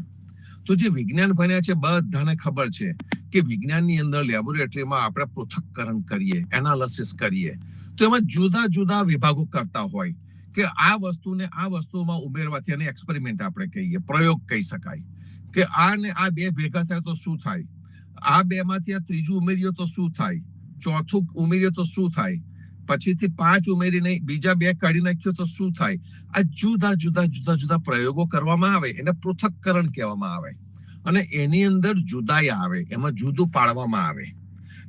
તો જે વિજ્ઞાન ભણ્યા છે બધાને ખબર છે કે વિજ્ઞાનની અંદર લેબોરેટરીમાં આપણે પૃથક્કરણ કરીએ, એનાલિસિસ કરીએ, તો એમાં જુદા જુદા વિભાગો કરતા હોય કે આ વસ્તુને આ વસ્તુમાં ઉમેરવાથી એને એક્સપેરિમેન્ટ આપણે કહીએ, પ્રયોગ કહી શકાય. કે આ ને આ 2 ભેગા થાય તો શું થાય, આ 2 માંથી આ ત્રીજું ઉમેર્યો તો શું થાય, ચોથું ઉમેર્યો તો શું થાય, પછીથી 5 ઉમેરીને બીજા 2 કાઢી નાખ્યો તો શું થાય. આ જુદા પ્રયોગો કરવામાં આવે, એને પૃથક્કરણ કહેવામાં આવે. અને એની અંદર જુદાઈ આવે, એમાં જુદું પાડવામાં આવે.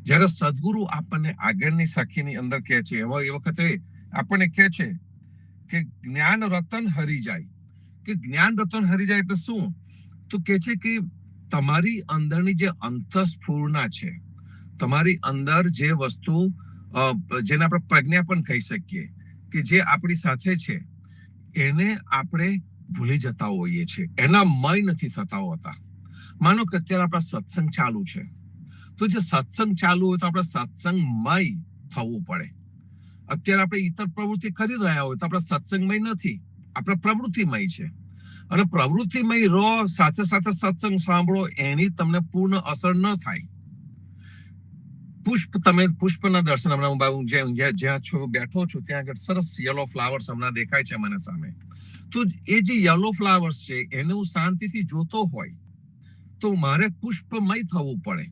જ્યારે સદગુરુ આપણને આગળની સખીની અંદર કહે છે, એ વખતે આપણને કહે છે કે જ્ઞાન રતન હરી જાય. કે જ્ઞાન રતન હરી જાય એટલે શું? તો કહે છે કે તમારી અંદરની જે અંતઃસ્ફૂર્ણા છે, તમારી અંદર જે વસ્તુ જેને આપણે પ્રજ્ઞા પણ કહી શકીએ, કે જે આપણી સાથે છે, એને આપણે ભૂલી જતા હોઈએ છીએ, એના મય નથી થતા હોતા. માનો કે અત્યારે આપણા સત્સંગ ચાલુ છે, તો જે સત્સંગ ચાલુ હોય તો આપણે સત્સંગમય થવું પડે. અત્યારે આપણે ઇતર પ્રવૃત્તિ કરી રહ્યા હોય તો આપણે સત્સંગમય નથી, આપણે પ્રવૃત્તિમય છે. અને પ્રવૃત્તિમય રહો, સાથે સાથે સત્સંગ સાંભળો, એની તમને પૂર્ણ અસર ન થાય. પુષ્પના દર્શન હમણાં જ્યાં છો બેઠો છું ત્યાં આગળ સરસ યલો ફ્લાવર્સ હમણાં દેખાય છે મને સામે. તો એ જે યલો ફ્લાવર્સ છે એને હું શાંતિથી જોતો હોય તો મારે પુષ્પમય થવું પડે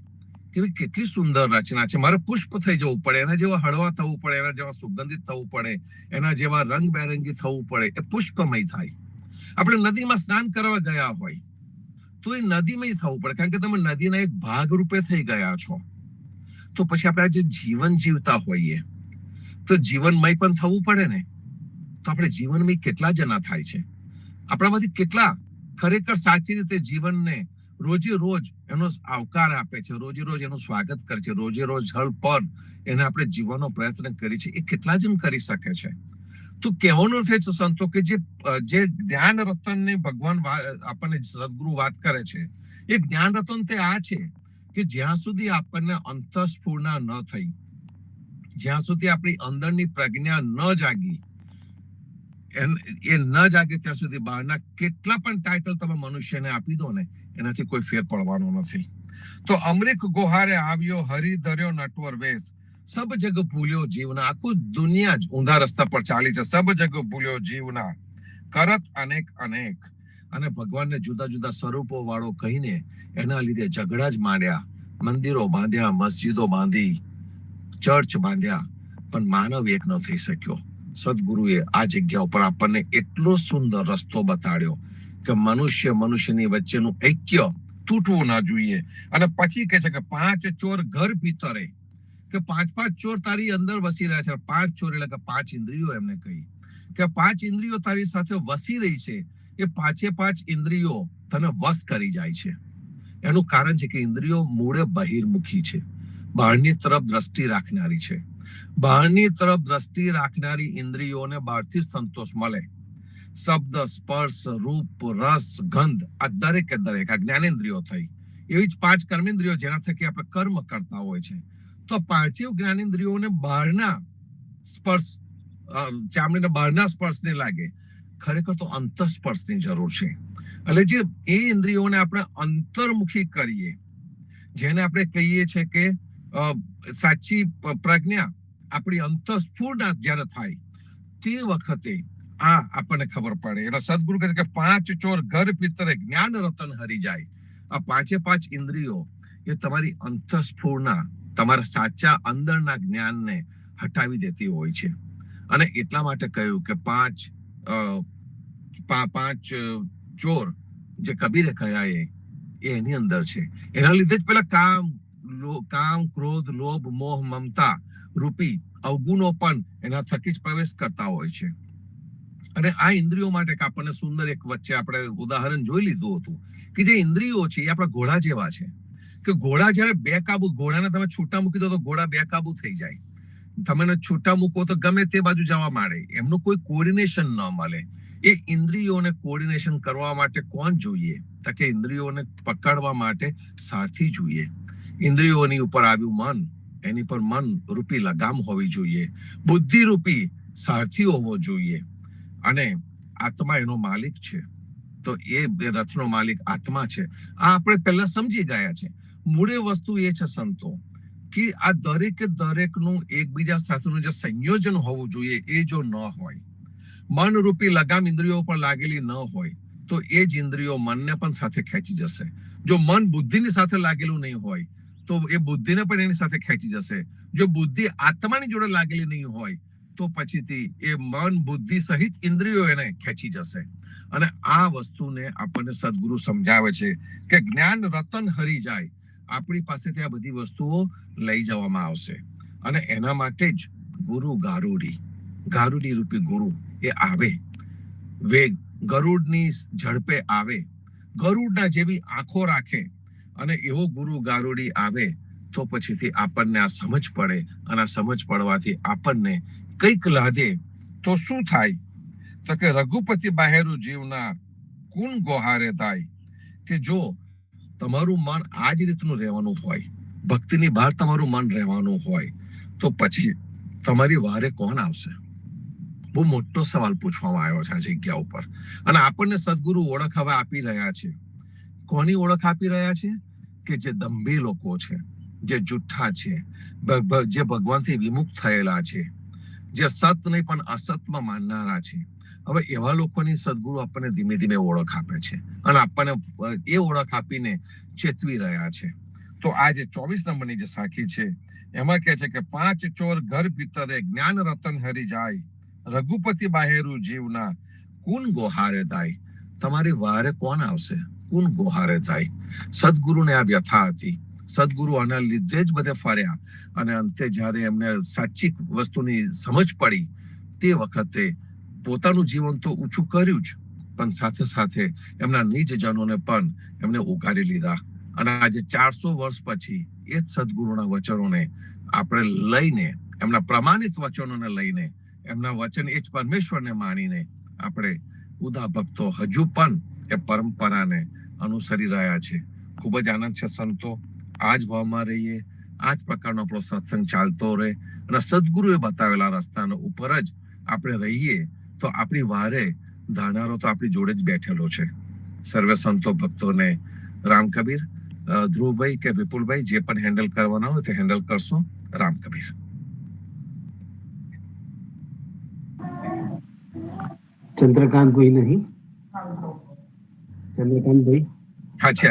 કે કેટલી સુંદર રચના છે. મારે પુષ્પ થઈ જવું પડે, એના જેવા હળવા થવું પડે, એના જેવા સુગંધિત થવું પડે, એના જેવા રંગબેરંગી થવું પડે, એ પુષ્પમય થાય. આપણે નદીમાં સ્નાન કરવા ગયા હોય તો એ નદીમય થવું પડે, કારણ કે તમે નદીના એક ભાગ રૂપે થઈ ગયા છો. તો પછી આપણે આજે જીવન જીવતા હોઈએ તો જીવનમય પણ થવું પડે ને. તો આપણે જીવનમય કેટલા જણા થાય છે? આપણામાંથી કેટલા ખરેખર સાચી રીતે જીવનને રોજે રોજ એનો આવકાર આપે છે, રોજે રોજ એનું સ્વાગત કરે છે, રોજે રોજ હળ પર એને આપણે જીવવાનો પ્રયત્ન કરીએ છીએ? એ કેટલા જણ કરી શકે છે? તો કહેવાનું છે સંતો કે જે જ્ઞાન રતનને ભગવાન આપણને સદગુરુ વાત કરે છે, એ જ્ઞાન રતન તે આ છે કે જ્યાં સુધી આપણને અંતઃસ્ફૂર્ણા ન થઈ, જ્યાં સુધી આપણી અંદરની પ્રજ્ઞા ન જાગી, એ ન જાગે ત્યાં સુધી બહારના કેટલા પણ ટાઇટલ તમે મનુષ્યને આપી દો ને, એનાથી કોઈ ફેર પડવાનો નથી. તો અમરીક ગોહારે આવ્યો, હરી ધર્યો નટવર વેશ, સબ જગ ભૂલ્યો જીવના. આખું દુનિયા જ ઊંધા રસ્તા પર ચાલી છે. સબ જગ ભૂલ્યો જીવના, કરત અનેક અનેક. અને ભગવાનને જુદા જુદા સ્વરૂપો વાળો કહીને એના લીધે ઝઘડા જ માંડ્યા, મંદિરો બાંધ્યા, મસ્જિદો બાંધી, ચર્ચ બાંધ્યા, પણ માનવ એક ન થઈ શક્યો. સદગુરુએ આ જગ્યા ઉપર આપણને એટલો સુંદર રસ્તો બતાડ્યો કે મનુષ્યની વચ્ચેનું ઐક્ય તૂટવું ના જોઈએ. અને પછી કહે છે કે 5 ચોર ઘર ભીતરે, કે 5 ચોર તારી અંદર વસી રહ્યા છે. 5 ચોર એટલે કે 5 ઇન્દ્રિયો. એમને કહી કે 5 ઇન્દ્રિયો તારી સાથે વસી રહી છે. એ 5 ઇન્દ્રિયો તને વશ કરી જાય છે. એનું કારણ છે કે ઇન્દ્રિયો મૂળે બહિર્મુખી છે, બહારની તરફ દ્રષ્ટિ રાખનારી છે. બહારની તરફ દ્રષ્ટિ રાખનારી ઇન્દ્રિયોને બહારથી સંતોષ મળે. શબ્દ, સ્પર્શ, રૂપ, રસ, ગંધ, આ દરેકે દરેક આ જ્ઞાનેન્દ્રિયો થઈ. એવી જ 5 કર્મેન્દ્રિયો જેના થકી આપણે કર્મ કરતા હોય છે. તો 5 જ્ઞાનેન્દ્રિયોને બહારના સ્પર્શ, ચામડીના બહારના સ્પર્શને લાગે, ખરેખર તો અંતઃસ્પર્શની જરૂર છે. એટલે જે એ ઇન્દ્રિયોને આપણે અંતર્મુખી કરીએ, જેને આપણે કહીએ છીએ કે સાચી પ્રજ્ઞા આપણી અંતઃસ્ફૂર્ણા જ્યારે થાય તે વખતે આ આપણને ખબર પડે. એટલે સદગુરુ કહે છે કે 5 ચોર ઘર ભીતરે જ્ઞાન રતન હરી જાય. આ 5 ઇન્દ્રિયો એ તમારી અંતઃસ્ફૂર્ણા, તમારા સાચા અંદરના જ્ઞાનને હટાવી દેતી હોય છે. અને એટલા માટે કહ્યું કે 5 ચોર જે કબીરે કહ્યા એ એની અંદર છે. એના લીધે જ પેલા કામ, ક્રોધ, લોભ, મોહ, મમતા રૂપી અવગુણો પણ એના થકી જ પ્રવેશ કરતા હોય છે. અને આ ઇન્દ્રિયો માટે આપણને સુંદર એક વચ્ચે આપણે ઉદાહરણ જોઈ લીધું હતું કે જે ઇન્દ્રિયો છે એ આપણા ઘોડા જેવા છે. કે ઘોડા જયારે બેકાબુ, ઘોડાને તમે છૂટા મૂકી દો તો ઘોડા બેકાબુ થઈ જાય. તમે છૂટા મૂકો તો ગમે તે બાજુ જવા માંડે, એમનું કોઈ કોર્ડિનેશન ન મળે. એ ઇન્દ્રિયોને કોર્ડિનેશન કરવા માટે કોણ જોઈએ? તો કે ઇન્દ્રિયોને પકડવા માટે સારથી જોઈએ. ઇન્દ્રિયોની ઉપર આવ્યું મન, એની પર મન રૂપી લગામ હોવી જોઈએ, બુદ્ધિ રૂપી સારથી હોવો જોઈએ. અને આત્મા એનો માલિક છે. તો એ રથનો માલિક આત્મા છે. આ આપણે પહેલા સમજી ગયા છે. મૂળે વસ્તુ એ છે સંતો કે આ દરેકનું એકબીજા સાથેનું જે સંયોજન હોવું જોઈએ એ જો ન હોય, મન રૂપી લગામ ઇન્દ્રિયો પર લાગેલી ન હોય, તો એ જ ઇન્દ્રિયો મનને પણ સાથે ખેંચી જશે. જો મન બુદ્ધિની સાથે લાગેલું નહીં હોય તો એ બુદ્ધિને પણ એની સાથે ખેંચી જશે. જો બુદ્ધિ આત્માની જોડે લાગેલી નહીં હોય તો પછીથી એ મન, બુદ્ધિ સહિત ઇન્દ્રિયો એને ખેંચી જશે. અને આ વસ્તુને આપણને સદગુરુ સમજાવે છે કે જ્ઞાન રતન હરી જાય. આપણી પાસેથી આ બધી વસ્તુઓ લઈ જવામાં આવશે. અને એના માટે જ ગુરુ ગારુડી રૂપી ગુરુ એ આવે, વેગ ગરુડની ઝડપે આવે, ગરુડના જેવી આંખો રાખે, અને એવો ગુરુ ગારુડી આવે તો પછીથી આપણને આ સમજ પડે. અને આ સમજ પડવાથી આપણને કંઈક લાદે તો શું થાય? તો તો કે રઘુપતિ બાહેરુ જીવના કુણ ગોહારે થાય, કે જો તમારું મન આ જ રીતનું રહેવાનું હોય, ભક્તિની બહાર તમારું મન રહેવાનું હોય, તો પછી તમારી વારે કોણ આવશે? બહુ મોટો સવાલ પૂછવામાં આવ્યો છે આ જગ્યા ઉપર. અને આપણને સદગુરુ ઓળખ હવે આપી રહ્યા છે. કોની ઓળખ આપી રહ્યા છે? કે જે દંભી લોકો છે, જે જુઠ્ઠા છે, જે ભગવાનથી વિમુખ થયેલા છે, જે સત નહીં પણ અસતમાં માનનારા છે. હવે એવા લોકોની સદગુરુ આપણને ધીમે ધીમે ઓળખ આપે છે અને આપણને એ ઓળખ આપીને ચેતવી રહ્યા છે. તો આ જે 24 નંબરની જે સાખી છે એમાં કહે છે કે 5 ચોર ઘર ભીતરે જ્ઞાન રતન હરી જાય, રઘુપતિ બાહેરુ જીવના કુન ગોહારે થાય. તમારી વારે કોણ આવશે? કુન ગોહારે થાય. સદગુરુને આ વ્યથા હતી. સદગુરુ આના લીધે જ બધે ફર્યા અને અંતે જ્યારે એમને સાચી વસ્તુની સમજ પડી તે વખતે પોતાનું જીવન તો ઊંચું કર્યું જ, પણ સાથે સાથે એમના નિજજનોને પણ એમને ઉગારી લીધા. અને આજે 400 વર્ષ પછી એ જ સદગુરુના વચનોને આપણે લઈને, એમના પ્રમાણિત વચનોને લઈને, એમના વચન એ જ પરમેશ્વરને માનીને આપણે ઉદા ભક્તો હજુ પણ એ પરંપરાને અનુસરી રહ્યા છે. ખૂબ જ આનંદ છે સંતો. આ જ ભાવમાં રહીએ, આ જ પ્રકારનો આપણો સત્સંગ ચાલતો રહે અને સદગુરુએ બતાવેલા રસ્તાનો ઉપર જ આપણે રહીએ તો આપણી વારે ધાનારો તો આપણી જોડે જ બેઠેલો છે. સર્વે સંતો ભક્તોને રામ કબીર. ધ્રુવભાઈ કે વિપુલભાઈ જે પણ હેન્ડલ કરવાના હોય તે હેન્ડલ કરશો. રામ કબીર. ચંદ્રકાંત ભાઈ નહીં? ચંદ્રકાંત ભાઈ? હા છે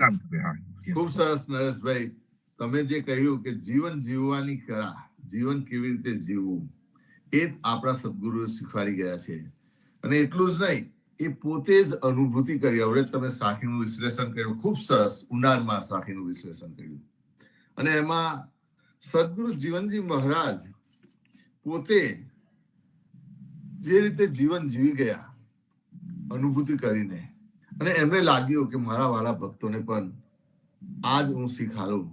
રામ કબીર. હા, ખૂબ સરસ નરેશભાઈ, તમે જે કહ્યું કે જીવન જીવવાની કળા, જીવન કેવી રીતે જીવવું, એ આપણા સદગુરુઓ શીખવાડી ગયા છે. અને એટલું જ નહીં, એ પોતે જ અનુભૂતિ કરી. હવે તમે સાખીનું વિશ્લેષણ કર્યું, ખૂબ સરસ ઊંડાણમાં સાખીનું વિશ્લેષણ કર્યું. અને એમાં સદગુરુ જીવનજી મહારાજ પોતે જે રીતે જીવન જીવી ગયા અનુભૂતિ કરીને, અને એમને લાગ્યું કે મારા વાળા ભક્તોને પણ આજ હું શીખાડું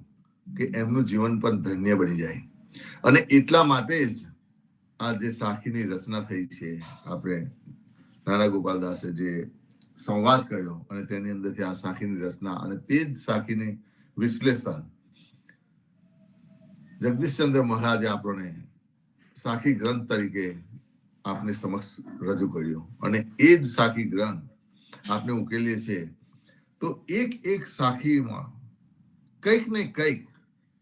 કે એમનું જીવન પણ ધન્ય બની જાય. અને એટલા માટે જ આ જે સાખીની રચના થઈ છે, આપણે નાના ગોપાલદાસે જે સંવાદ કર્યો અને તેની અંદરથી આ સાખીની રચના અને તે જ સાખીની વિશ્લેષણ જગદીશચંદ્ર મહારાજે આપણને સાખી ગ્રંથ તરીકે આપની સમક્ષ રજૂ કર્યો. અને એ જ સાખી ગ્રંથ આપણે ઉકેલીએ છીએ તો એક એક સાખીમાં કંઈક ને કંઈક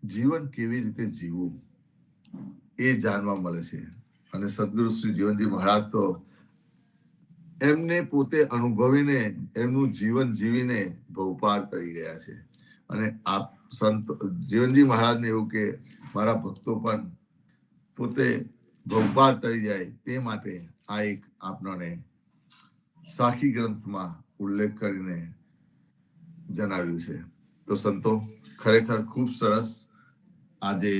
જીવન કેવી રીતે જીવવું એ જાણવા મળે છે. અને સદગુરુ શ્રી જીવનજી મહારાજ તો એમને પોતે અનુભવીને એમનું જીવન જીવીને ભવપાર કરી ગયા છે. અને આપ સંત જીવનજી મહારાજને એવું કે મારા ભક્તો પણ પોતે ભવપાર કરી જાય તે માટે આ એક આપણને સાખી ગ્રંથમાં ઉલ્લેખ કરીને જણાવ્યું છે. તો સંતો ખરેખર ખૂબ સરસ આજે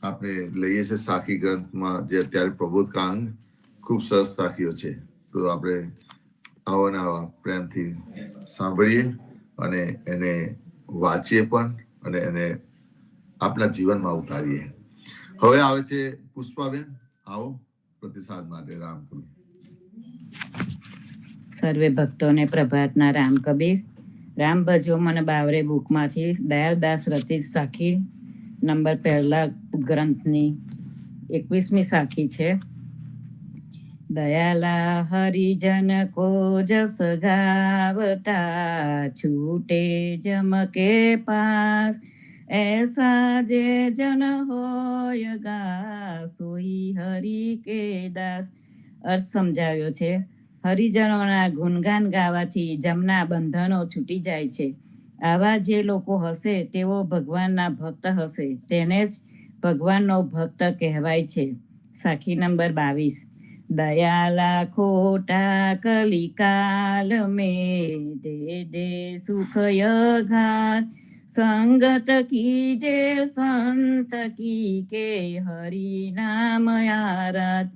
આપણે લઈએ છીએ સાખી ગ્રંથમાં જે અત્યારે પ્રબોધકાંગ ખૂબ સરસ સાખીઓ છે. તો આપણે આવા ને આવા પ્રેમથી સાંભળીએ અને એને વાંચીએ પણ અને એને આપણા જીવનમાં ઉતારીએ. હવે આવે છે પુષ્પાબેન, આવો પ્રતિસાદ માટે. રામ કબીર. સર્વે ભક્તોને પ્રભાતના રામ કબીર. રામ ભજો મને બાવરે બુકમાંથી દયાલદાસ રચિત સાખી નંબર પહેલા ગ્રંથની 21મી સાખી છે. દયાલા હરિજન કો જસ ગાવતા, છૂટે જમ કે પાસ, ऐसा जे जन होय गा, સોઈ હરિ કે દાસ. અર્થ સમજાવ્યો છે. હરિજનોના ગુણગાન ગાવાથી જમના બંધનો છૂટી જાય છે. આવા જે લોકો હશે તેઓ ભગવાનના ભક્ત હશે, તેને જ ભગવાનનો ભક્ત કહેવાય છે. સાખી નંબર 22. દયાલા ખોટા કલિકાલ में दे दे सुखय घात, संगत कीजे संत की के हरि नाम आराध.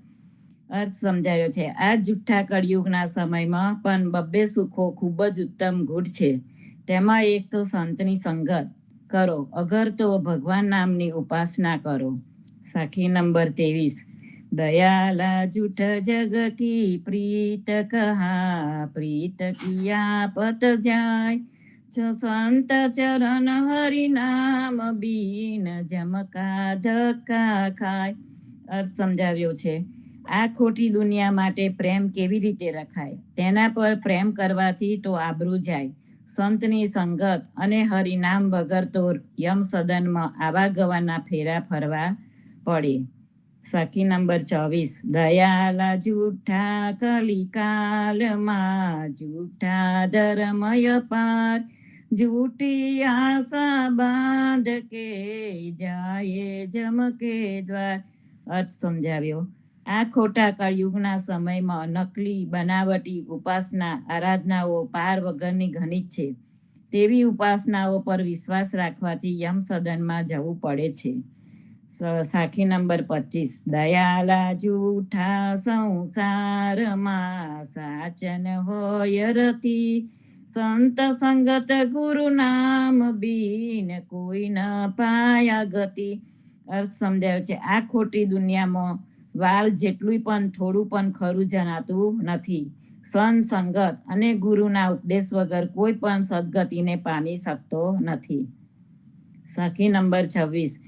અર્થ સમજાયો છે. આ જુઠ્ઠા કળિયુગના સમયમાં પણ બબ્બે સુખો ખૂબ જ ઉત્તમ ગુણ છે. તેમાં એક તો સંતની સંગત કરો, અગર તો ભગવાન નામની ઉપાસના કરો. સાખી નંબર 23. दयाला झूठ जग की प्रीत कहा, प्रीत किया पत जाय, संत चरण हरि नाम બીન જમકા ધક્કા ખાય. અર્થ સમજાવ્યો છે. આ ખોટી દુનિયા માટે પ્રેમ કેવી રીતે રખાય? તેના પર પ્રેમ કરવાથી તો આબરૂ જાય. સંતની સંગત અને હરિનામ વગર તો યમ સદનમાં આવાગવાના ફેરા ફરવા પડે. સખી નંબર 24. દયાલા જૂઠા કલિકાલમાં, જૂઠા ધર્મય પાર, જૂઠી આશા બાંધ કે જાય જમ કે દ્વાર. અર્થ સમજાવ્યો. આ ખોટા કળયુગના સમયમાં નકલી બનાવટી ઉપાસના આરાધનાઓ પાર વગરની ઘણી જ છે. તેવી ઉપાસનાઓ પર વિશ્વાસ રાખવાથી યમ સદનમાં જવું પડે છે. સાખી નંબર 25. દયાલા જૂઠા સંસારમાં, સાચન હોય રતી, સંત સંગત ગુરુ નામ બીન કોઈ ન પાયા ગતિ. અર્થ સમજાય છે. આ ખોટી દુનિયામાં વાલ જેટલું પણ થોડું પણ ખરું જણાતું નથી. સંગત અને ગુરુના ઉપદેશ વગર કોઈ પણ સદગતિને પામી શકતો નથી. સખી નંબર 26.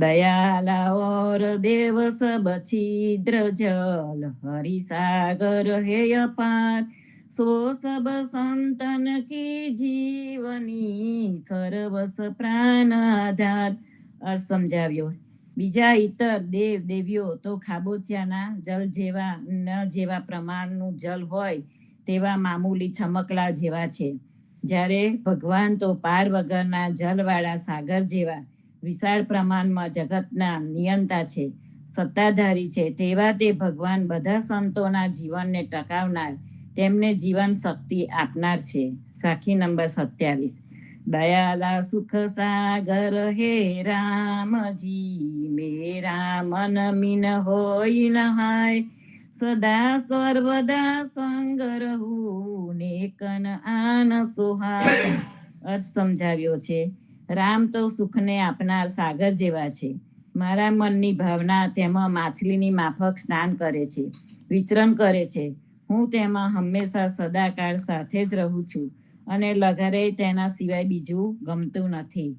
દયાલા ઓર દેવ સબ છિદ્ર જલ, હરિસાગર હે અપાર, સો સબ સંતન કી જીવની, સર્વસ પ્રાણ આધાર. અર્થ સમજાવ્યો. બીજા ઇતર દેવ દેવીઓ તો ખાબોચિયાના જલ જેવા ન જેવા પ્રમાણનું જલ હોય તેવા મામૂલી છમકલા જેવા છે, જ્યારે ભગવાન તો પાર વગરના જલવાળા સાગર જેવા વિશાળ પ્રમાણમાં જગતના નિયંતા છે, સત્તાધારી છે. તેવા તે ભગવાન બધા સંતોના જીવનને ટકાવનાર, તેમને જીવન શક્તિ આપનાર છે. સાખી નંબર 27. દયાલા સુખ સાગર હે રામજી, મેરા મન મીન હોય નહાય, સદા સર્વદા સંગ રહું, નેકન આન સોહાય. અર્થ સમજાવ્યો છે. રામ તો સુખને આપનાર સાગર જેવા છે. મારા મનની ભાવના તેમાં માછલીની માફક સ્નાન કરે છે, વિચરણ કરે છે. હું તેમાં હંમેશા સદાકાળ સાથે જ રહું છું અને લગારે તેના સિવાય બીજું ગમતું નથી.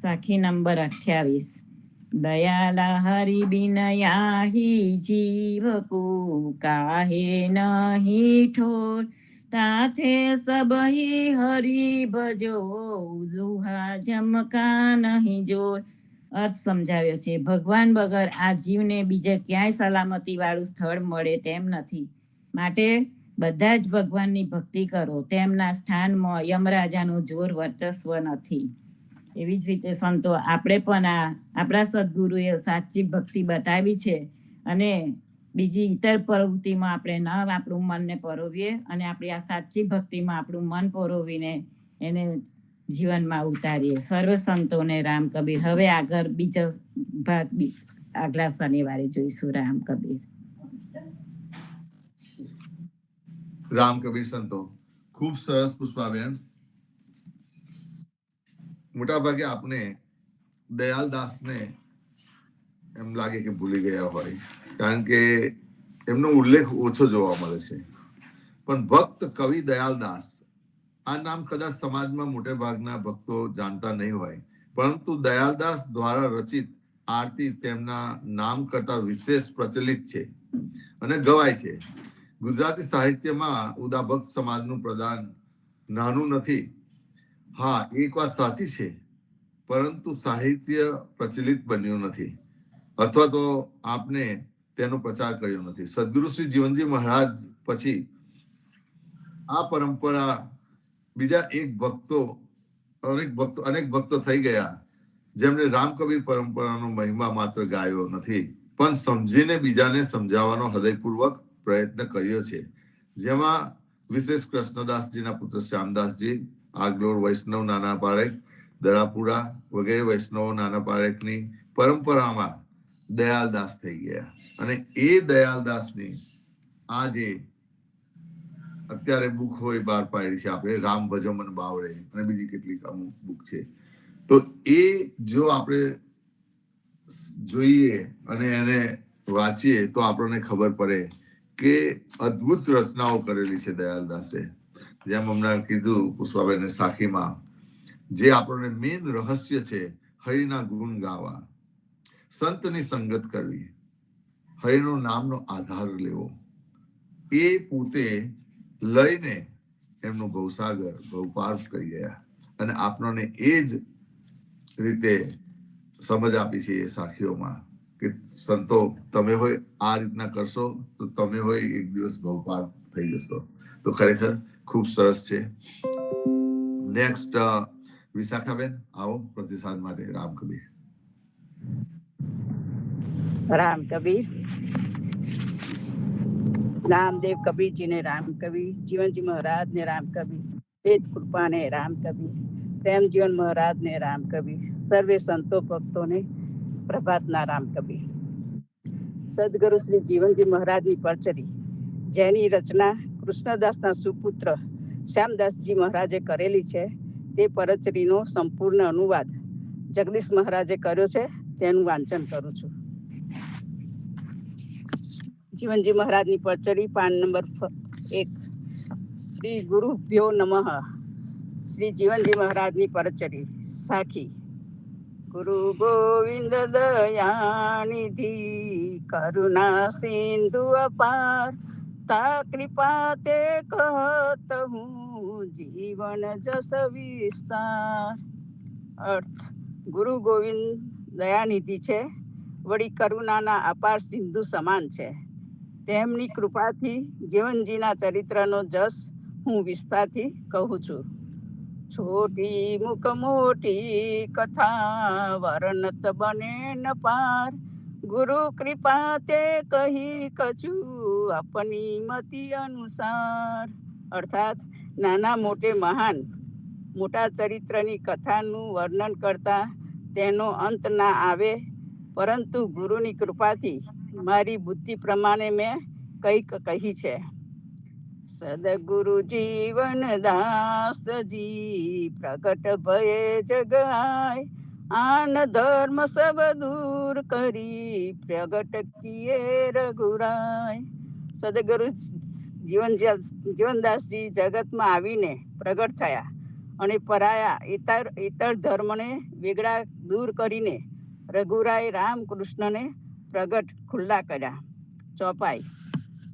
સાખી નંબર 28. દયાલા હરિ બિન યાહી જીવ કો, કાહે નહીં ઠોર, તાથે સબહી હરિ ભજો, દુહા જમકા નહીં જોર. અર્થ સમજાવ્યો છે. ભગવાન વગર આ જીવને બીજે ક્યાંય સલામતી વાળું સ્થળ મળે તેમ નથી. માટે બધા જ ભગવાનની ભક્તિ કરો. તેમના સ્થાનમાં યમરાજાનું જોર વર્ચસ્વ નથી. એવી જ રીતે સંતો આપણે પણ આપણા સદગુરુએ સાચી ભક્તિ બતાવી છે અને બીજી ઇતર પ્રવૃત્તિમાં આપણે ન આપણું મનને પરોવીએ અને આપણી આ સાચી ભક્તિમાં આપણું મન પરોવીને એને જીવનમાં ઉતારીએ. સર્વ સંતોને રામ કબીર. હવે આગળ બીજો ભાગ આગલા શનિવારે જોઈશું. રામ કબીર. રામ કબીર સંતો. ખૂબ સરસ પુષ્પાબેન. મોટાભાગે આપણે દયાલદાસને એમ લાગે કે ભૂલી ગયા હોય, કારણ કે એમનો ઉલ્લેખ ઓછો જોવા મળે છે. પણ ભક્ત કવિ દયાલદાસ આ નામ કદાચ સમાજમાં મોટે ભાગના ભક્તો જાણતા નહીં હોય, પરંતુ દયાલદાસ દ્વારા રચિત આરતી તેમના નામ કરતા વિશેષ પ્રચલિત છે અને ગવાય છે. ગુજરાતી સાહિત્યમાં ઉદા ભક્ત સમાજનું પ્રદાન નાનું નથી. હા, એક વાત સાચી છે, પરંતુ સાહિત્ય પ્રચલિત બન્યું નથી અથવા તો આપને તેનો પ્રચાર કર્યો નથી. સદગુરુ શ્રી જીવનજી મહારાજ પછી આ પરંપરા બીજા અનેક ભક્તો થઈ ગયા, જેમણે રામ કબીર પરંપરાનો મહિમા માત્ર ગાયો નથી, પણ સમજીને બીજાને સમજાવવાનો હૃદયપૂર્વક પ્રયત્ન કર્યો છે. જેમાં વિશેષ કૃષ્ણદાસજીના પુત્ર શ્યામદાસજી, આગલોર વૈષ્ણવ નાના પારેખ, દરાપુરા વગેરે વૈષ્ણવ નાના પારેખની પરંપરામાં દયાલદાસ થઈ ગયા. અને એ દયાલદાસની આજે અત્યારે બુક હોય બહાર પાડી છે આપણે, રામ ભજો મન બાવરે, અને બીજી કેટલીક અમુક બુક છે. તો એ જો આપણે જોઈએ અને એને વાંચીએ તો આપણને ખબર પડે કે અદ્ભુત રચનાઓ કરેલી છે દયાલદાસે. જેમ હમણાં કીધું પુષ્પાબેન સાખીમાં, જે આપણને મેન રહસ્ય છે, હરિના ગુણ ગાવા, સંતની સંગત કરવી, હરિનો નામનો આધાર લેવો, એ પોતે લઈને એમનો ભવસાગર ભવપાર કરી ગયા. અને આપણને એ જ રીતે સમજ આપી છે એ સાખીઓમાં કે સંતો તમે હોય આ રીતના કરશો તો તમે હોય એક દિવસ ભવપાર થઈ જશો. તો ખરેખર ખૂબ સરસ છે. નેક્સ્ટ વિશાખાબેન, આવો પ્રતિસાદ માટે. રામ કબીર. રામ કબીર. નામદેવ કબીરજી ને રામ કબીર, જીવનજી મહારાજ ને રામ કબીર, વેદ કૃપા ને રામ કબીર, પ્રેમ જીવન મહારાજ ને રામ કબીર, સર્વે સંતો ભક્તો ને પ્રભાતના રામ કબીર. સદગુરુ શ્રી જીવનજી મહારાજની પરચરી, જેની રચના કૃષ્ણદાસના સુપુત્ર શ્યામદાસજી મહારાજે કરેલી છે, તે પરચરીનો સંપૂર્ણ અનુવાદ જગદીશ મહારાજે કર્યો છે, તેનું વાંચન કરું છું. જીવનજી મહારાજની પરચરી, પાન નંબર 1. શ્રી ગુરુભ્યો નમઃ. શ્રી જીવનજી મહારાજની પરચરી. સાખી. ગુરુ ગોવિંદ દયાનિધિ, કરુણા સિંધુ અપાર, તા કૃપા તે કહત હું, જીવન જસ વિસ્તાર. અર્થ: ગુરુ ગોવિંદ દયાનિધિ છે, વળી કરુણાના અપાર સિંધુ સમાન છે. તેમની કૃપાથી જીવનજીના ચરિત્રનો જસ હું વિસ્તારથી કહું છું. છોટી મુખ મોટી કથા, વર્ણત બને ન પાર, ગુરુ કૃપા તે કહી કછુ, આપની મતિ અનુસાર. અર્થાત નાના મોટે મહાન મોટા ચરિત્રની કથાનું વર્ણન કરતા તેનો અંત ના આવે, પરંતુ ગુરુની કૃપાથી મારી બુદ્ધિ પ્રમાણે મેં કંઈક કહી છે. સદગુરુ જીવન દાસજી, પ્રગટ ભયે જગાય, આન ધર્મ સબ દૂર કરી, પ્રગટ કિયે રઘુરાય. સદગુરુ જીવનદાસજી જગતમાં આવીને પ્રગટ થયા અને પરાયા ઇતર ધર્મને વેગળા દૂર કરીને રઘુરાય રામકૃષ્ણને પ્રગટ ખુલ્લા કર્યા. ચોપાઈ.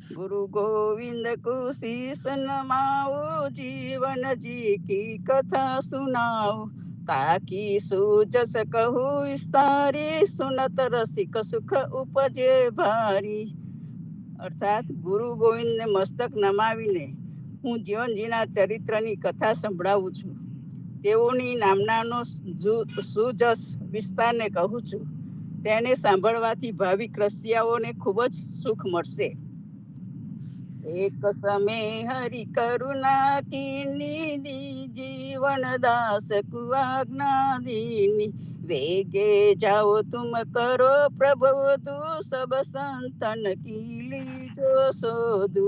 ગુરુ ગોવિંદ કુશીસ નમાવો, જીવન જી કી કથા સુનાઓ, તાકી સુજસ કહું વિસ્તારી, સુનત રસિક સુખ ઉપજે ભારી. અર્થાત ગુરુ ગોવિંદને મસ્તક નમાવીને હું જીવનજીના ચરિત્રની કથા સંભળાવું છું. તેઓની નામનાનો સુજસ વિસ્તારને કહું છું. તેને સાંભળવાથી ભાવિક રસિયાઓને ખૂબ જ સુખ મળશે. એક સમય હરિ કરુણા કીની, જીવન દાસ કુઆજ્ઞા દીની, વેગે જાઓ તુમ કરો પ્રબોધુ, સબ સંતન કી લીજો શોધુ.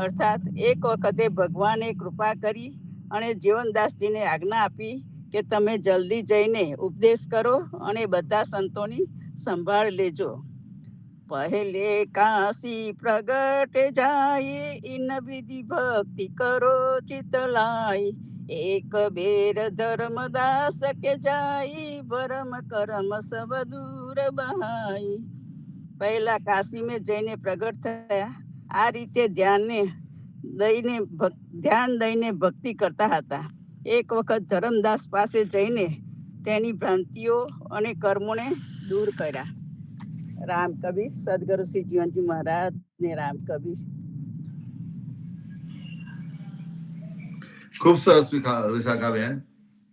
અર્થાત એક વખતે ભગવાને કૃપા કરી અને જીવનદાસજીને આજ્ઞા આપી કે તમે જલ્દી જઈને ઉપદેશ કરો અને બધા સંતોની સંભાળ લેજો. પહેલે કાશી પ્રગટ જાય, ઇન વિધિ ભક્તિ કરો ચિત લાય, એક બેર ધર્મદાસ કે જાય, ભરમ કરમ સબ દૂર બહાય. પહેલા કાશી મેં જઈને પ્રગટ થયા. આ રીતે ધ્યાન દઈને ભક્તિ કરતા હતા. એક વખત ધર્મદાસ પાસે જઈને તેની ભ્રાંતિઓ અને કર્મોને દૂર કર્યા. રામ કબીર. સદગુરુ શ્રી જીવનજી મહારાજ ને રામ કબીર. ખૂબ સરસ વિશાખાબેન.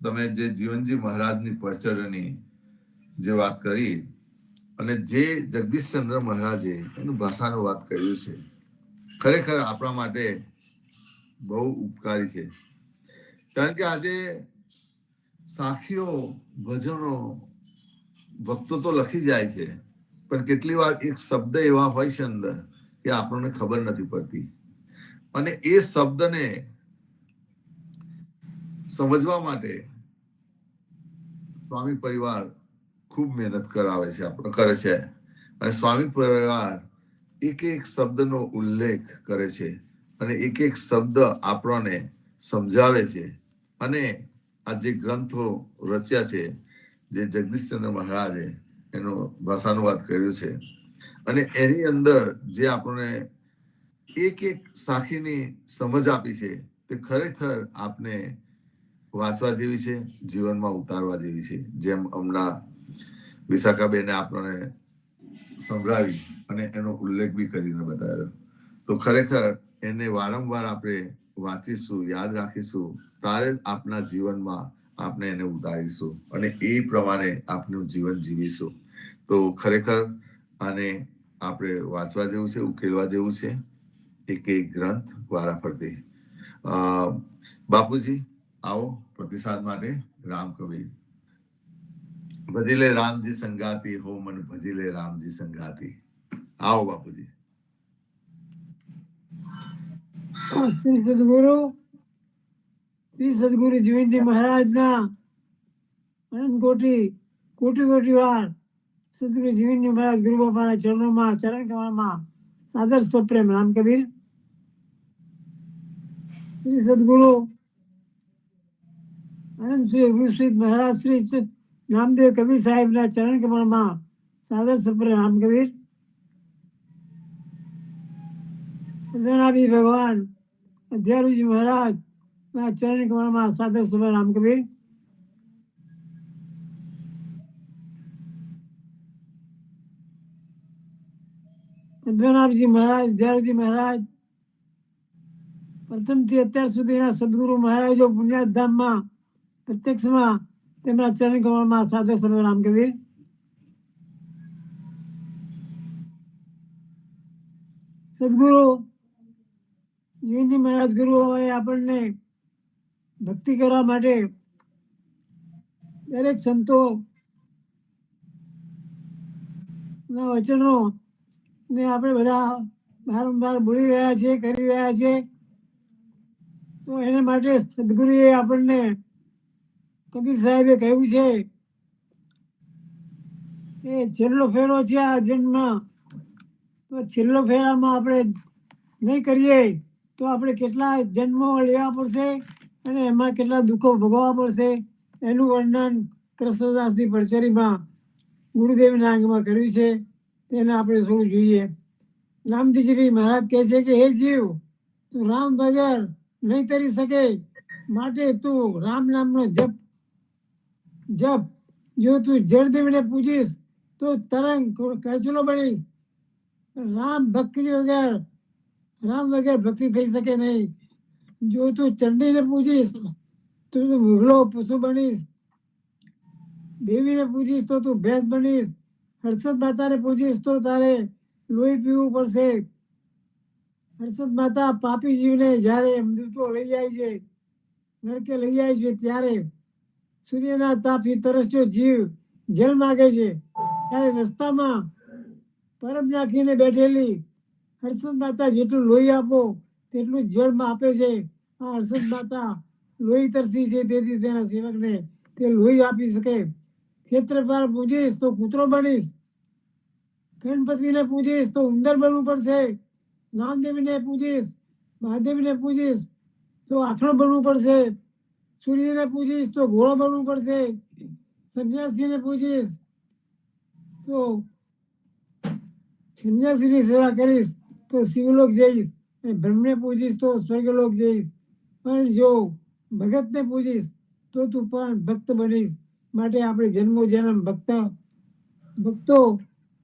તમે જે જીવનજી મહારાજની પરચરની જે વાત કરી અને જે જગદીશચંદ્ર મહારાજે એનું ભાષાનું વાત કર્યું છે, ખરેખર આપણા માટે બહુ ઉપકારી છે. કારણ કે આજે સાખીઓ, ભજનો ભક્તો તો લખી જાય છે, પણ કેટલી વાર એક શબ્દ એવા હોય છે અંદર કે આપણને ખબર નથી પડતી, અને એ શબ્દને સમજવા માટે સ્વામી પરિવાર ખૂબ મહેનત કરે છે. અને સ્વામી પરિવાર એક એક શબ્દનો ઉલ્લેખ કરે છે અને એક એક શબ્દ આપણને સમજાવે છે. અને આ જે ગ્રંથો રચ્યા છે, જે જગદીશચંદ્ર મહારાજે એનો ભાષાનુવાદ કર્યું છે, અને એની અંદર જે આપણને એક એક સાખીની સમજ આપી છે, તે ખરેખર આપને વાંચવા જેવી છે, જીવનમાં ઉતારવા જેવી છે. જેમ હમણાં વિશાખાબેને આપણને સંભળાવી અને એનો ઉલ્લેખ બી કરીને બતાવ્યો. તો ખરેખર એને વારંવાર આપણે વાંચીશું, યાદ રાખીશું, ત્યારે જ આપણા જીવનમાં આપણે એને ઉતારીશું અને એ પ્રમાણે આપનું જીવન જીવીશું. તો ખરેખર આને આપણે વાંચવા જેવું છે, ઉકેલવા જેવું છે, એક એક ગ્રંથ વારા ફરતી. બાપુજી આવો પ્રતિસાદ માટે. રામ કબીર. ભજી લે રામજી સંગાતી, હો મન ભજી લે રામજી સંગાતી. આવો બાપુજી. શ્રી સદગુરુ જીવનજી મહારાજના અનંત કોટી કોટી વાર સદગુરુ જીવનજી મહારાજ ગુરુ બાપાના ચરણોમાં, ચરણ કમળમાં સાદર સ્વપ્રેમ રામ કબીર. શ્રી સદગુરુ અનંત શ્રી મહારાજ શ્રી નામદેવ કબીર સાહેબના ચરણ કમળમાં સાદર સ્વપ્રેમ રામ કબીર. ભગવાન અધ્યારુજી મહારાજ ના ચરણ કમળમાં સાદર સ્વપ્રેમ રામ કબીર. પદ્મનાભજી મહારાજ, દયાળજી મહારાજ, પ્રથમથી અત્યાર સુધીના સદગુરુ મહારાજો પુણ્યાત ધામમાં પ્રત્યક્ષમાં તેમના ચરણ કમળમાં સાદર સ્વપ્રેમ રામ કબીર. સદગુરુ જીવનજી મહારાજ ગુરુઓએ આપણને ભક્તિ કરવા માટે દરેક સંતો ના વચનો ને આપણે બધા વારંવાર બોલી રહ્યા છીએ, કરી રહ્યા છીએ. તો એના માટે સદગુરુએ આપણને કબીર સાહેબે કહ્યું છે એ છેલ્લો ફેરો છે આ જન્મમાં, તો છેલ્લો ફેરામાં આપણે નહીં કરીએ તો આપણે કેટલા જન્મો લેવા પડશે અને એમાં કેટલા દુઃખો ભોગવવા પડશે એનું વર્ણન કૃષ્ણદાસની પરચરીમાં ગુરુદેવના અંગમાં કર્યું છે. તેને આપણે થોડું જોઈએ. રામજીજી મહારાજ કહે છે કે હે જીવ, તું રામ વગર નહીં તરી શકે, માટે તું રામ નામનો જપ જપ. જો તું જળદેવને પૂજીશ તો તરંગ કચલો બનીશ. રામ વગર ભક્તિ થઈ શકે નહીં. જો તું ચંડીને પૂજીશ તો તું મુગલો પશુ બનીશ. દેવીને પૂજીશ તો તું ભેંસ બનીશ. હર્ષદ માતાને પૂજીશ તો તારે લોહી પીવું પડશે. હર્ષદ માતા પાપી જીવને જ્યારે મૃત્યુ લઈ જાય છે, નરકે લઈ જાય છે, ત્યારે સૂર્યના તાપથી તરસ્યો જીવ જલ માગે છે, ત્યારે રસ્તામાં પરબ નાખીને બેઠેલી હર્ષદ માતા જેટલું લોહી આપો તેટલું જળમાં આપે છે. આ હર્ષદ માતા લોહી તરસી છે, તેથી તેના સેવકને તે લોહી આપી શકે. ક્ષેત્રપાલ પૂજીશ તો કૂતરો બનીશ. ગણપતિને પૂજીશ તો ઉંદર બનવું પડશે. નામદેવને પૂજીશ, મહાદેવને પૂજીશ તો આખણ બનવું પડશે. સૂર્યને પૂજીશ તો ઘોડો બનવું પડશે. સંન્યાસીને પૂજીશ તો સંન્યાસીની સેવા કરીશ તો શિવલોક જઈશ, અને બ્રહ્મને પૂજીશ તો સ્વર્ગલોક જઈશ. પણ જો ભગતને પૂજીશ તો તું પણ ભક્ત બનીશ. માટે આપણે જન્મો જન્મ ભક્તો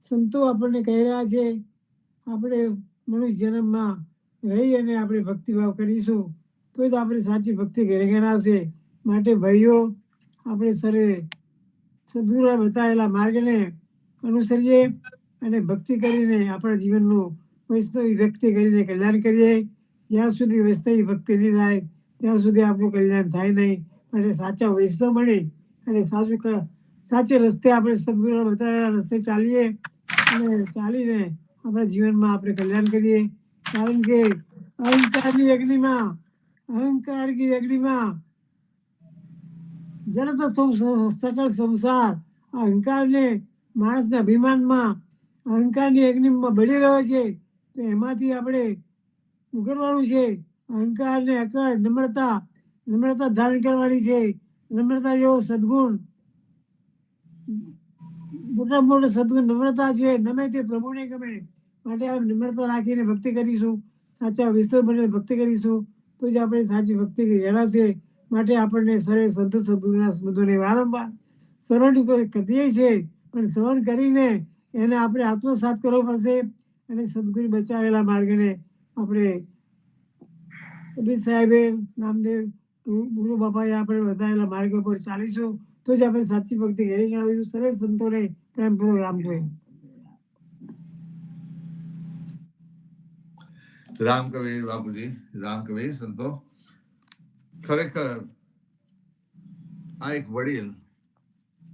સંતો આપણને કહી રહ્યા છે, આપણે મનુષ્ય જન્મમાં રહી અને આપણે ભક્તિભાવ કરીશું તો જ આપણે સાચી ભક્તિ ગણાશે. માટે ભાઈઓ, આપણે સર્વે સદગુરુએ બતાવેલા માર્ગને અનુસરીએ અને ભક્તિ કરીને આપણા જીવનનું વૈષ્ણવી ભક્તિ કરીને કલ્યાણ કરીએ. જ્યાં સુધી વૈષ્ણવી ભક્તિ નહીં થાય ત્યાં સુધી આપણું કલ્યાણ થાય નહીં. માટે સાચા વૈષ્ણવ બની અને સાચે રસ્તે આપણે સદગુરુએ બતાવેલા રસ્તે ચાલીએ અને ચાલીને આપણા જીવનમાં આપણે કલ્યાણ કરીએ. કારણ કે અહંકારની અગ્નિમાં જલત સકળ સંસાર. અહંકારને માણસના અભિમાનમાં અહંકારની અગ્નિમાં બળી રહ્યો છે, તો એમાંથી આપણે ઉકેલવાનું છે. અહંકાર ને અકળ, નમ્રતા ધારણ કરવાની છે. નમ્રતા જેવો સદગુણ, મોટા મોટો સદગુણ નમ્રતા છે. નમે તે પ્રભુને ગમે, માટે આ નમ્રતા રાખીને ભક્તિ કરીશું, સાચા વિશ્વ બને ભક્તિ કરીશું, તો જ આપણે સાચી ભક્તિ જણાશે. માટે આપણને સર્વે સંતો સદગુરુના શબ્દોને વારંવાર શ્રવણ કરીએ છીએ, પણ શ્રવણ કરીને એને આપણે આત્મસાત કરવો પડશે, અને સદગુરુ બચાવેલા માર્ગને આપણે કબીર સાહેબે, નામદેવ ગુરુ બાપાએ આપણે બતાવેલા માર્ગ પર ચાલીશું, તો જ આપણે સાચી ભક્તિ ઘેરી આવીશું. સરસ સંતોને પ્રેમપૂર્વક રામ કહીએ. રામ કબીર બાપુજી, રામ કબીર સંતો. ખરેખર આ એક વડીલ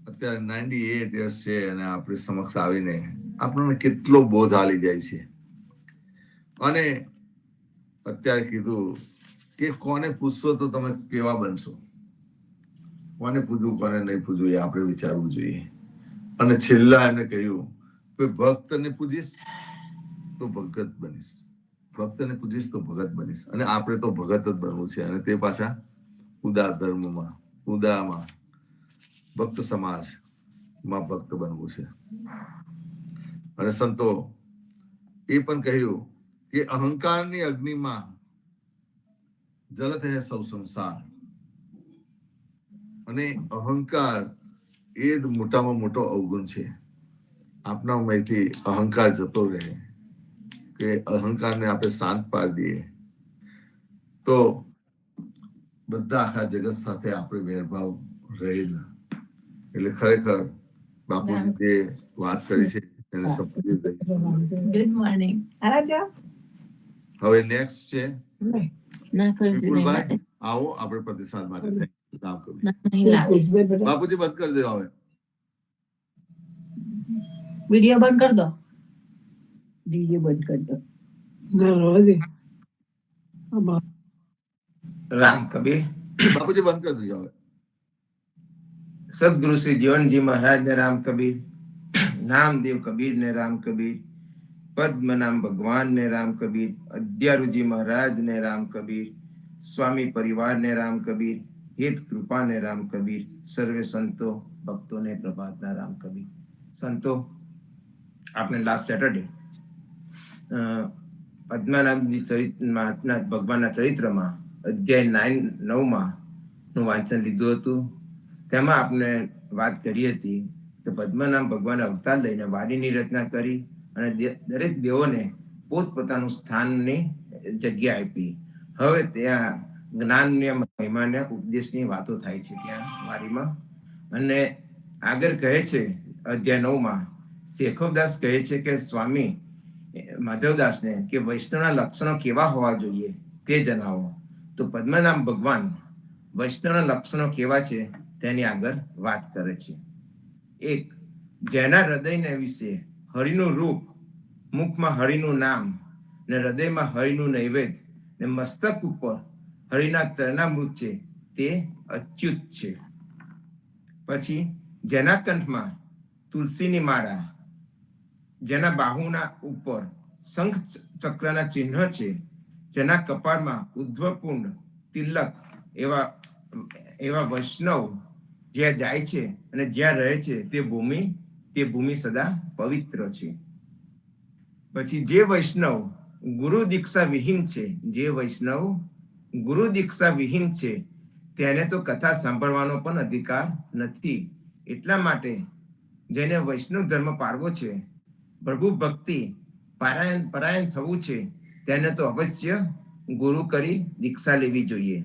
અત્યારે 98 યર્સ છે અને આપણી સમક્ષ આવીને આપણને કેટલો બોધ આલી જાય છે. અને અત્યારે કીધું કે કોને પૂછશો તો તમે કેવા બનશો, કોને પૂછવું કોને નહીં પૂછવું એ આપણે વિચારવું જોઈએ. અને છેલ્લા એમને કહ્યું કે ભક્તને પૂજીશ તો ભગત બનીશ, ભક્તને પૂજીશ તો ભગત બનીશ. અને આપણે તો ભગત જ બનવું છે, અને તે પાછા ઉદાર ધર્મમાં, ઉદામાં ભક્ત સમાજમાં ભક્ત બનવું છે. અને સંતો એ પણ કહ્યું કે અહંકારની અગ્નિમાં જલત હે સૌ સંસાર. અને અહંકાર એ જ મોટામાં મોટો અવગુણ છે. આપણા માંથી અહંકાર જતો રહે, કે અહંકારને આપણે શાંત પાડી દઈએ, તો બધા આખા જગત સાથે આપણે વેરભાવ રહે ના. એટલે ખરેખર બાપુજી જે વાત કરી છે એને સમજી ગઈ. Good morning. હવે નેક્સ્ટ છે વિપુલભાઈ. આવો આપણે પ્રતિસાદ માટે. રામ કબીર. બાપુજી બંધ કરી દો હવે. વિડિયો બંધ કરી દો. વિડિયો બંધ કરી દો. રામ કબીર. બાપુજી બંધ કરી દીધો હવે. સદગુરુ શ્રી જીવનજી મહારાજ ને રામ કબીર, નામદેવ કબીર ને રામ કબીર, પદ્મનામ ભગવાન ને રામ કબીર, અદ્યારુજી મહારાજ ને રામ કબીર, સ્વામી પરિવાર ને રામ કબીર, હિત કૃપા ને રામ કબીર, સર્વે સંતો ભક્તો ને પ્રભાતના રામ કબીર. સંતો, આપણે લાસ્ટ સેટરડે પદ્મનાભજી ચરિત્રના ભગવાનના ચરિત્રમાં અધ્યાય 9 નું વાંચન લીધું હતું. તેમાં આપણે વાત કરી હતી કે પદ્મનાભ ભગવાન અવતાર લઈને વાણીની રચના કરી અને દરેક દેવોને પોતપોતાનું સ્થાનની જગ્યા આપી. હવે ત્યાં જ્ઞાનની મહિમાને ઉપદેશની વાતો થાય છે ત્યાં વાણીમાં. અને આગળ કહે છે અધ્યાય 9 શેખવદાસ કહે છે કે સ્વામી માધવદાસને કે વૈષ્ણવના લક્ષણો કેવા હોવા જોઈએ તે જણાવો. તો પદ્મનાભ ભગવાન વૈષ્ણવના લક્ષણો કેવા છે તેની આગળ વાત કરે છે. એક, જેના હૃદયને વિશે હરિનું રૂપ, મુખમાં હરિનું નામ ને હૃદયમાં હરિનું નૈવેદ્ય ને મસ્તક ઉપર હરિના ચરણામૃત છે તે અચ્યુત છે. પછી, જેના કંઠમાં તુલસીની માળા, જેના બાહુના ઉપર શંખ ચક્રના ચિહ્ન છે, જેના કપાળમાં ઉદ્ધવપુંડ તિલક, એવા વૈષ્ણવ જ્યાં જાય છે અને જ્યાં રહે છે તે ભૂમિ સદા પવિત્ર છે. પછી, જે વૈષ્ણવ ગુરુ દીક્ષા વિહીન છે, તેને તો કથા સાંભળવાનો પણ અધિકાર નથી. એટલા માટે જેને વૈષ્ણવ ધર્મ પાળવો છે, પ્રભુ ભક્તિ પરાયણ થવું છે, તેને તો અવશ્ય ગુરુ કરી દીક્ષા લેવી જોઈએ.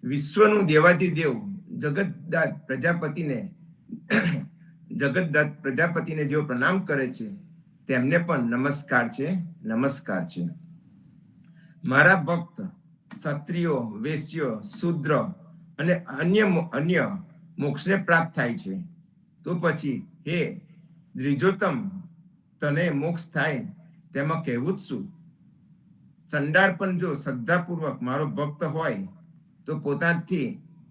વિશ્વનું દેવાધિદેવ જગતદાત પ્રજાપતિને જેઓ પ્રણામ કરે છે તેમને પણ નમસ્કાર છે. મારા ભક્ત ક્ષત્રિયો, વૈશ્યો, શૂદ્ર અને અન્ય મોક્ષને પ્રાપ્ત થાય છે. તો પછી હે દ્વિજોત્તમ, તને મોક્ષ થાય તેમાં કહેવું જ શું? ચંડાળ પણ જો શ્રદ્ધાપૂર્વક મારો ભક્ત હોય તો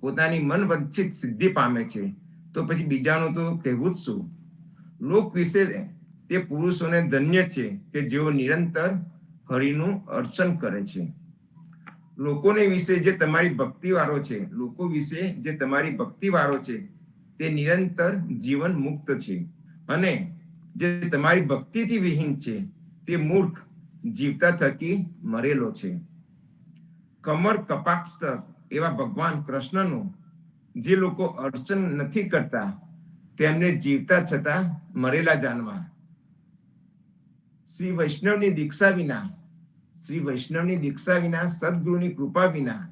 પોતાની મન વંચિત સિદ્ધિ પામે છે. તો પછી બીજાનું તો કહેવું જ શું? લોક વિશે તે પુરુષોને ધન્ય છે કે જેઓ નિરંતર હરિનું અર્ચન કરે છે. લોકો વિશે જે તમારી ભક્તિવાળો છે તે નિરંતર જીવન મુક્ત છે, અને જે તમારી ભક્તિથી વિહીન છે તે મૂર્ખ જીવતા થકી મરેલો છે. કમર કપાક્ષ એવા ભગવાન કૃષ્ણનું જે લોકો અર્ચન નથી કરતા તેમને જીવતા છતાં મરેલા જાણવા. શ્રી વૈષ્ણવની દીક્ષા વિના, સદગુરુની કૃપા વિના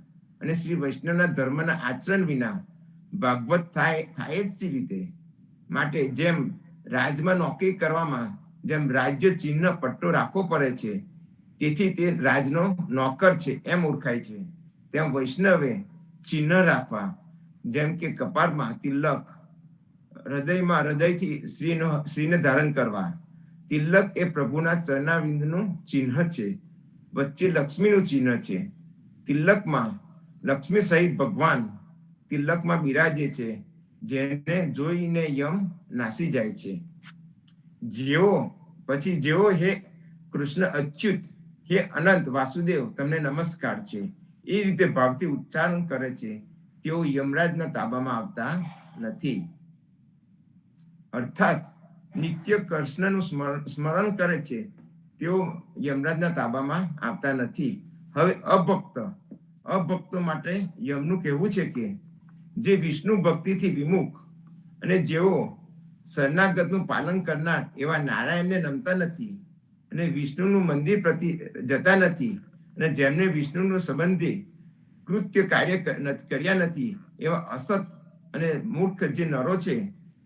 અને શ્રી વૈષ્ણવના ધર્મના આચરણ વિના ભાગવત થાય જ સી રીતે? માટે જેમ રાજમાં નોકરી કરવામાં જેમ રાજ્ય ચિહ્ન પટ્ટો રાખવો પડે છે, તેથી તે રાજનો નોકર છે એમ ઓળખાય છે, તેમ વૈષ્ણવે ચિહ્ન રાખવા, જેમ કે કપાળમાં તિલક, હૃદયથી શ્રીને ધારણ કરવા. તિલક એ પ્રભુના ચરણારવિંદનું ચિહ્ન છે, વચ્ચે લક્ષ્મીનું ચિહ્ન છે. તિલકમાં લક્ષ્મી સહિત ભગવાન તિલકમાં બિરાજે છે, જેને જોઈને યમ નાસી જાય છે. જેઓ હે કૃષ્ણ અચ્યુત, હે અનંત વાસુદેવ, તમને નમસ્કાર છે, એ રીતે ભાવથી ઉચ્ચારણ કરે છે, તેઓ યમરાજના તાબામાં આવતા નથી. અર્થાત નિત્ય કૃષ્ણનું સ્મરણ કરે છે તેઓ યમરાજના તાબામાં આવતા નથી. હવે અભક્તો માટે યમનું કહેવું છે કે જે વિષ્ણુ ભક્તિથી વિમુખ અને જેઓ શરણાગતનું પાલન કરનાર એવા નારાયણને નમતા નથી અને વિષ્ણુનું મંદિર પ્રતિ જતા નથી અને જેમને વિષ્ણુનું સંબંધી કૃત્ય કાર્ય કર્યા નથી એવા અસત અને મૂર્ખ જે નરો છે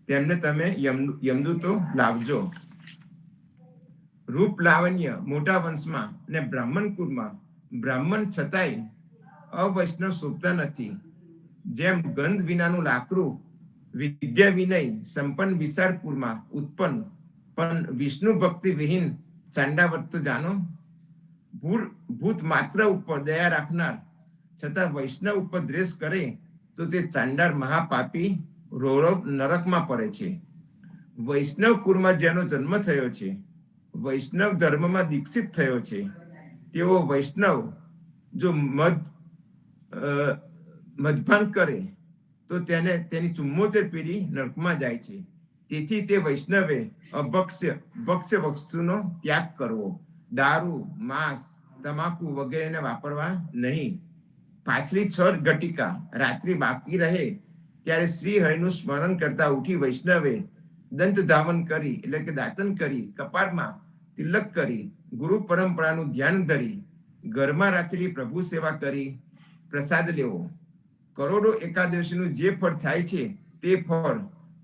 તેમને તમે યમદૂતો લાવજો. રૂપ લાવણ્ય મોટા વંશમાં અને બ્રાહ્મણ કુળમાં બ્રાહ્મણ છતાંય અવૈષ્ણવ શોભતા નથી. જેમ ગંધ વિનાનું લાકડું વિદ્યા વિનય સંપન્ન વિશાળપુરમાં ઉત્પન્ન, પણ વિષ્ણુ ભક્તિ વિહીન ચાંડાવત તો જાણો. ભૂત માત્ર ઉપર દયા રાખનાર છતાં વૈષ્ણવ ઉપર દ્વેષ કરે તો તે ચાંડાળ મહાપાપી રોરવ નરકમાં પડે છે. વૈષ્ણવ કુળમાં જેનો જન્મ થયો છે, વૈષ્ણવ ધર્મમાં દીક્ષિત થયો છે, તેઓ વૈષ્ણવ જો મદપાન કરે તો તેની 74 પેઢી નરકમાં જાય છે. તેથી તે વૈષ્ણવે ભક્ષ્ય વસ્તુનો ત્યાગ કરવો, દારૂ, માંસ, તમાકુ વગેરેને વાપરવા નહીં. પાછલી 6 ઘટિકા રાત્રિ બાકી રહે ત્યારે શ્રી હરિનું સ્મરણ કરતા ઉઠી વૈષ્ણવે દંત ધાવન કરી એટલે કે દાતન કરી, કપાળમાં તિલક કરી, ગુરુ પરંપરાનું ધ્યાન ધરી, ઘરમાં રાખેલી પ્રભુ સેવા કરી પ્રસાદ લેવો. કરોડો એકાદશીનું જે ફળ થાય છે તે ફળ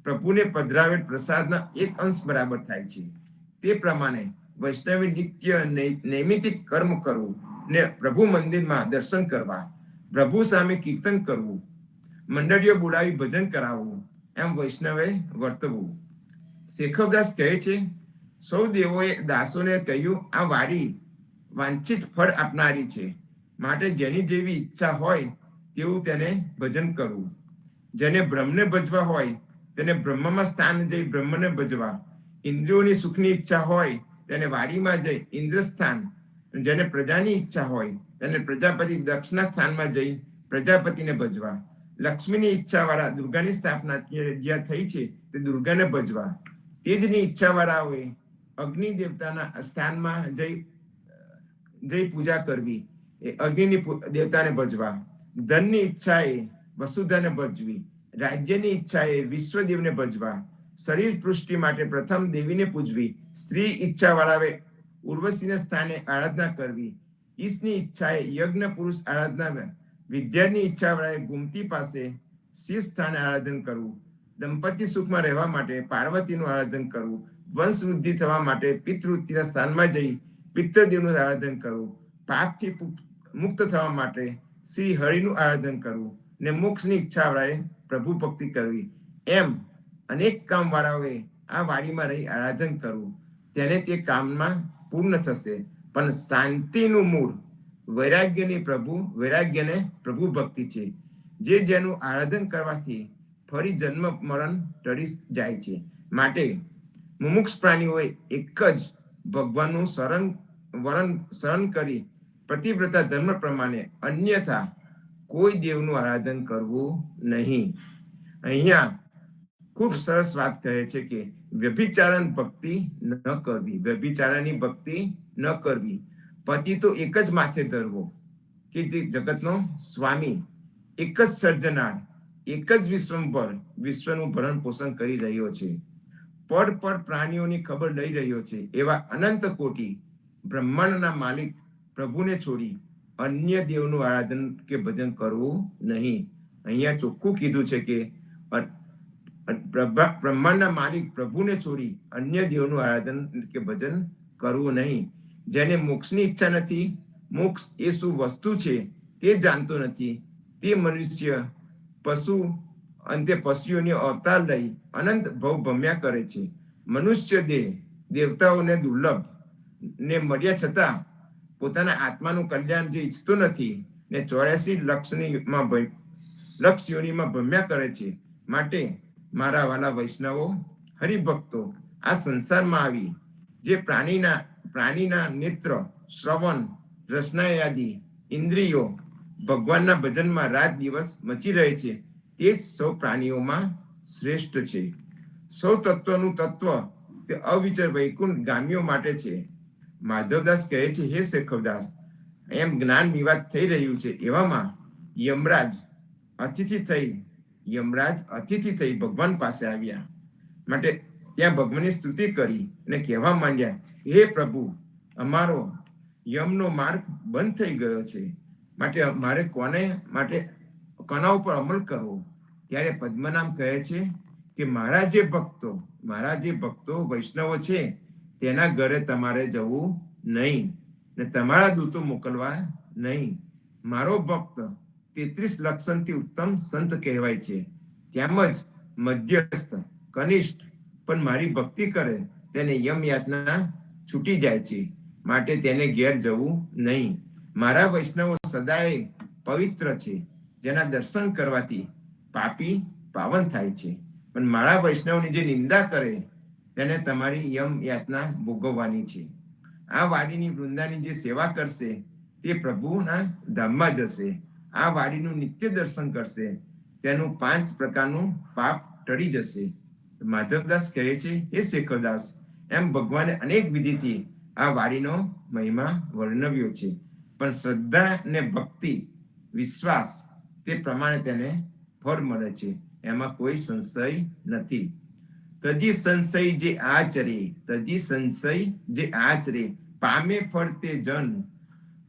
પ્રભુને પધરાવેલ પ્રસાદના 1 અંશ બરાબર થાય છે. તે પ્રમાણે વૈષ્ણવે નિત્ય નૈમિતિક કર્મ કરવું ને પ્રભુ મંદિરમાં દર્શન કરવા, પ્રભુ સામે કીર્તન કરવું, મંડળીઓ બોલાવી ભજન કરાવવું, એમ વૈષ્ણવે વર્તવું. શેખવદાસ કહે છે, સૌ દેવોએ દાસોને કહ્યું, આ વારી વાંછિત ફળ આપનારી છે, માટે જેની જેવી ઈચ્છા હોય તેવું તેને ભજન કરવું. જેને બ્રહ્મને ભજવા હોય તેને બ્રહ્મમાં સ્થાન જઈ બ્રહ્મને ભજવા, ઇન્દ્રિયોની સુખની ઈચ્છા હોય તેને વારીમાં જઈ ઇન્દ્રસ્થાન, જેને પ્રજાની ઈચ્છા હોય તેને પ્રજાપતિ દક્ષના સ્થાનમાં જઈ પ્રજાપતિને ભજવા, લક્ષ્મીની ઈચ્છા વાળા દુર્ગાની સ્થાપના જ્યાં થઈ છે તે દુર્ગાને ભજવા, તેજની ઈચ્છા વાળાઓએ અગ્નિ દેવતાના સ્થાનમાં જઈ પૂજા કરવી, એ અગ્નિની દેવતાને ભજવા, ધનની ઈચ્છાએ વસુધાને ભજવી, રાજ્યની ઈચ્છાએ વિશ્વદેવને ભજવા, શરીર પુષ્ટિ માટે પ્રથમ દેવીને પૂજવી, સ્ત્રી ઈચ્છા વાળાએ ઉર્વશીના સ્થાને આરાધના કરવી, ઈશની ઈચ્છાએ યજ્ઞ પુરુષ આરાધના, વિદ્યાની ઈચ્છા વાળાએ ગુમતી પાસે શિવ સ્થાને આરાધન કરવું, દંપતી સુખમાં રહેવા માટે પાર્વતીનું આરાધન કરવું, વંશ વૃદ્ધિ થવા માટે પિતૃવૃત્તિના સ્થાનમાં જઈ પિતૃદેવનું આરાધન કરવું, પાપથી મુક્ત થવા માટે શ્રી હરિનું આરાધન કરવું ને મોક્ષની ઈચ્છા વાળાએ પ્રભુ ભક્તિ કરવી. એમ અનેક કામ વાળાઓએ આ વાડીમાં રહી આરાધન કરવું. તેને તે કામમાં પૂર્ણ થશે. પણ શાંતિનું મૂળ વૈરાગ્યને પ્રભુ ભક્તિ છે, જેનું આરાધન કરવાથી ફરી જન્મ મરણ ટળી જાય છે. માટે મુમુક્ષ પ્રાણીઓએ એક જ ભગવાનનું શરણ કરી પતિવ્રતા ધર્મ પ્રમાણે અન્યથા કોઈ દેવનું આરાધન કરવું નહીં. અહીંયા ખૂબ સરસ વાત કહે છે કે વ્યભિચારણ ભક્તિ ન કરવી, વ્યભિચારણની ભક્તિ ન કરવી. પતિ તો એક જ માથે ધરવો કે તે જગતનો સ્વામી, એક જ સર્જનાર, એક જ વિશ્વનું ભરણ પોષણ કરી રહ્યો છે, પર પ્રાણીઓની ખબર લઈ રહ્યો છે, એવા અનંત કોટી બ્રહ્માંડના માલિક પ્રભુને છોડી અન્ય દેવનું આરાધન કે ભજન કરવું નહીં. અહીંયા ચોખ્ખું કીધું છે કે બ્રહ્માંડના માલિક પ્રભુને છોડી અન્ય દેવનું આરાધન કે ભજન કરવું નહીં. જેને મોક્ષની ઈચ્છા નથી, મોક્ષ એ શું વસ્તુ છે તે જાણતો નથી, તે મનુષ્ય પશુ અંતે પશુઓની અવતાર લઈ અનંત ભવ ભમ્યા કરે છે. મનુષ્ય દેહ દેવતાઓને દુર્લભ ને મળ્યા છતાં પોતાના આત્માનું કલ્યાણ જે ઈચ્છતો નથી ને 84 લક્ષ યોનિમાં ભમ્યા કરે છે. માટે મારા વાલા વૈષ્ણવો, હરિભક્તો, આ સંસારમાં આવી જે પ્રાણીના નેત્ર, શ્રવણ, રસનાયાદી ઇન્દ્રિયો ભગવાનના ભજનમાં રાત દિવસ મચી રહે છે, તે જ સૌ પ્રાણીઓમાં શ્રેષ્ઠ છે. સૌ તત્વનું તત્વ તે અવિચર વૈકુંઠ ગામીઓ માટે છે. માધવદાસ કહે છે, હે શેખવદાસ, એમ જ્ઞાન વિવાદ થઈ રહ્યું છે, એવામાં યમરાજ અતિથિ થઈ ભગવાન પાસે આવ્યા. માટે ત્યાં ભગવાનની સ્તુતિ કરી અને કહેવા માંડ્યા, હે પ્રભુ, અમારો યમનો માર્ગ બંધ થઈ ગયો છે, માટે મારે કોના ઉપર અમલ કરવો? ત્યારે પદ્મનાભ કહે છે કે મારા જે ભક્તો વૈષ્ણવો છે તેના ઘરે તમારે જવું નહીં ને તમારા દૂતો મોકલવા નહીં. મારો ભક્ત 33 લક્ષણથી ઉત્તમ સંત કહેવાય છે. તેમજ મધ્યસ્થ, કનિષ્ઠ પણ મારી ભક્તિ કરે તેને યમ યાતના છૂટી જાય છે, માટે તેને ઘેર જવું નહીં. મારા વૈષ્ણવો સદાય પવિત્ર છે, જેના દર્શન કરવાથી પાપી પાવન થાય છે. પણ મારા વૈષ્ણવની જે નિંદા કરે તેને તમારી યમ યાતના ભોગવવાની છે. આ વાડીની વૃંદાની જે સેવા કરશે તે પ્રભુના ધામમાં જશે. આ વાડીનું નિત્ય દર્શન કરશે તેનું 5 પ્રકારનું પાપ ટળી જશે. માધવદાસ કહે છે, હે શેખરદાસ, એમ ભગવાને અનેક વિધિથી આ વાડીનો મહિમા વર્ણવ્યો છે, પણ શ્રદ્ધા ને ભક્તિ, વિશ્વાસ તે પ્રમાણે તેને ફળ મળે છે, એમાં કોઈ સંશય નથી. તજી સંશય જે આચરે પામે ફળ તે જન,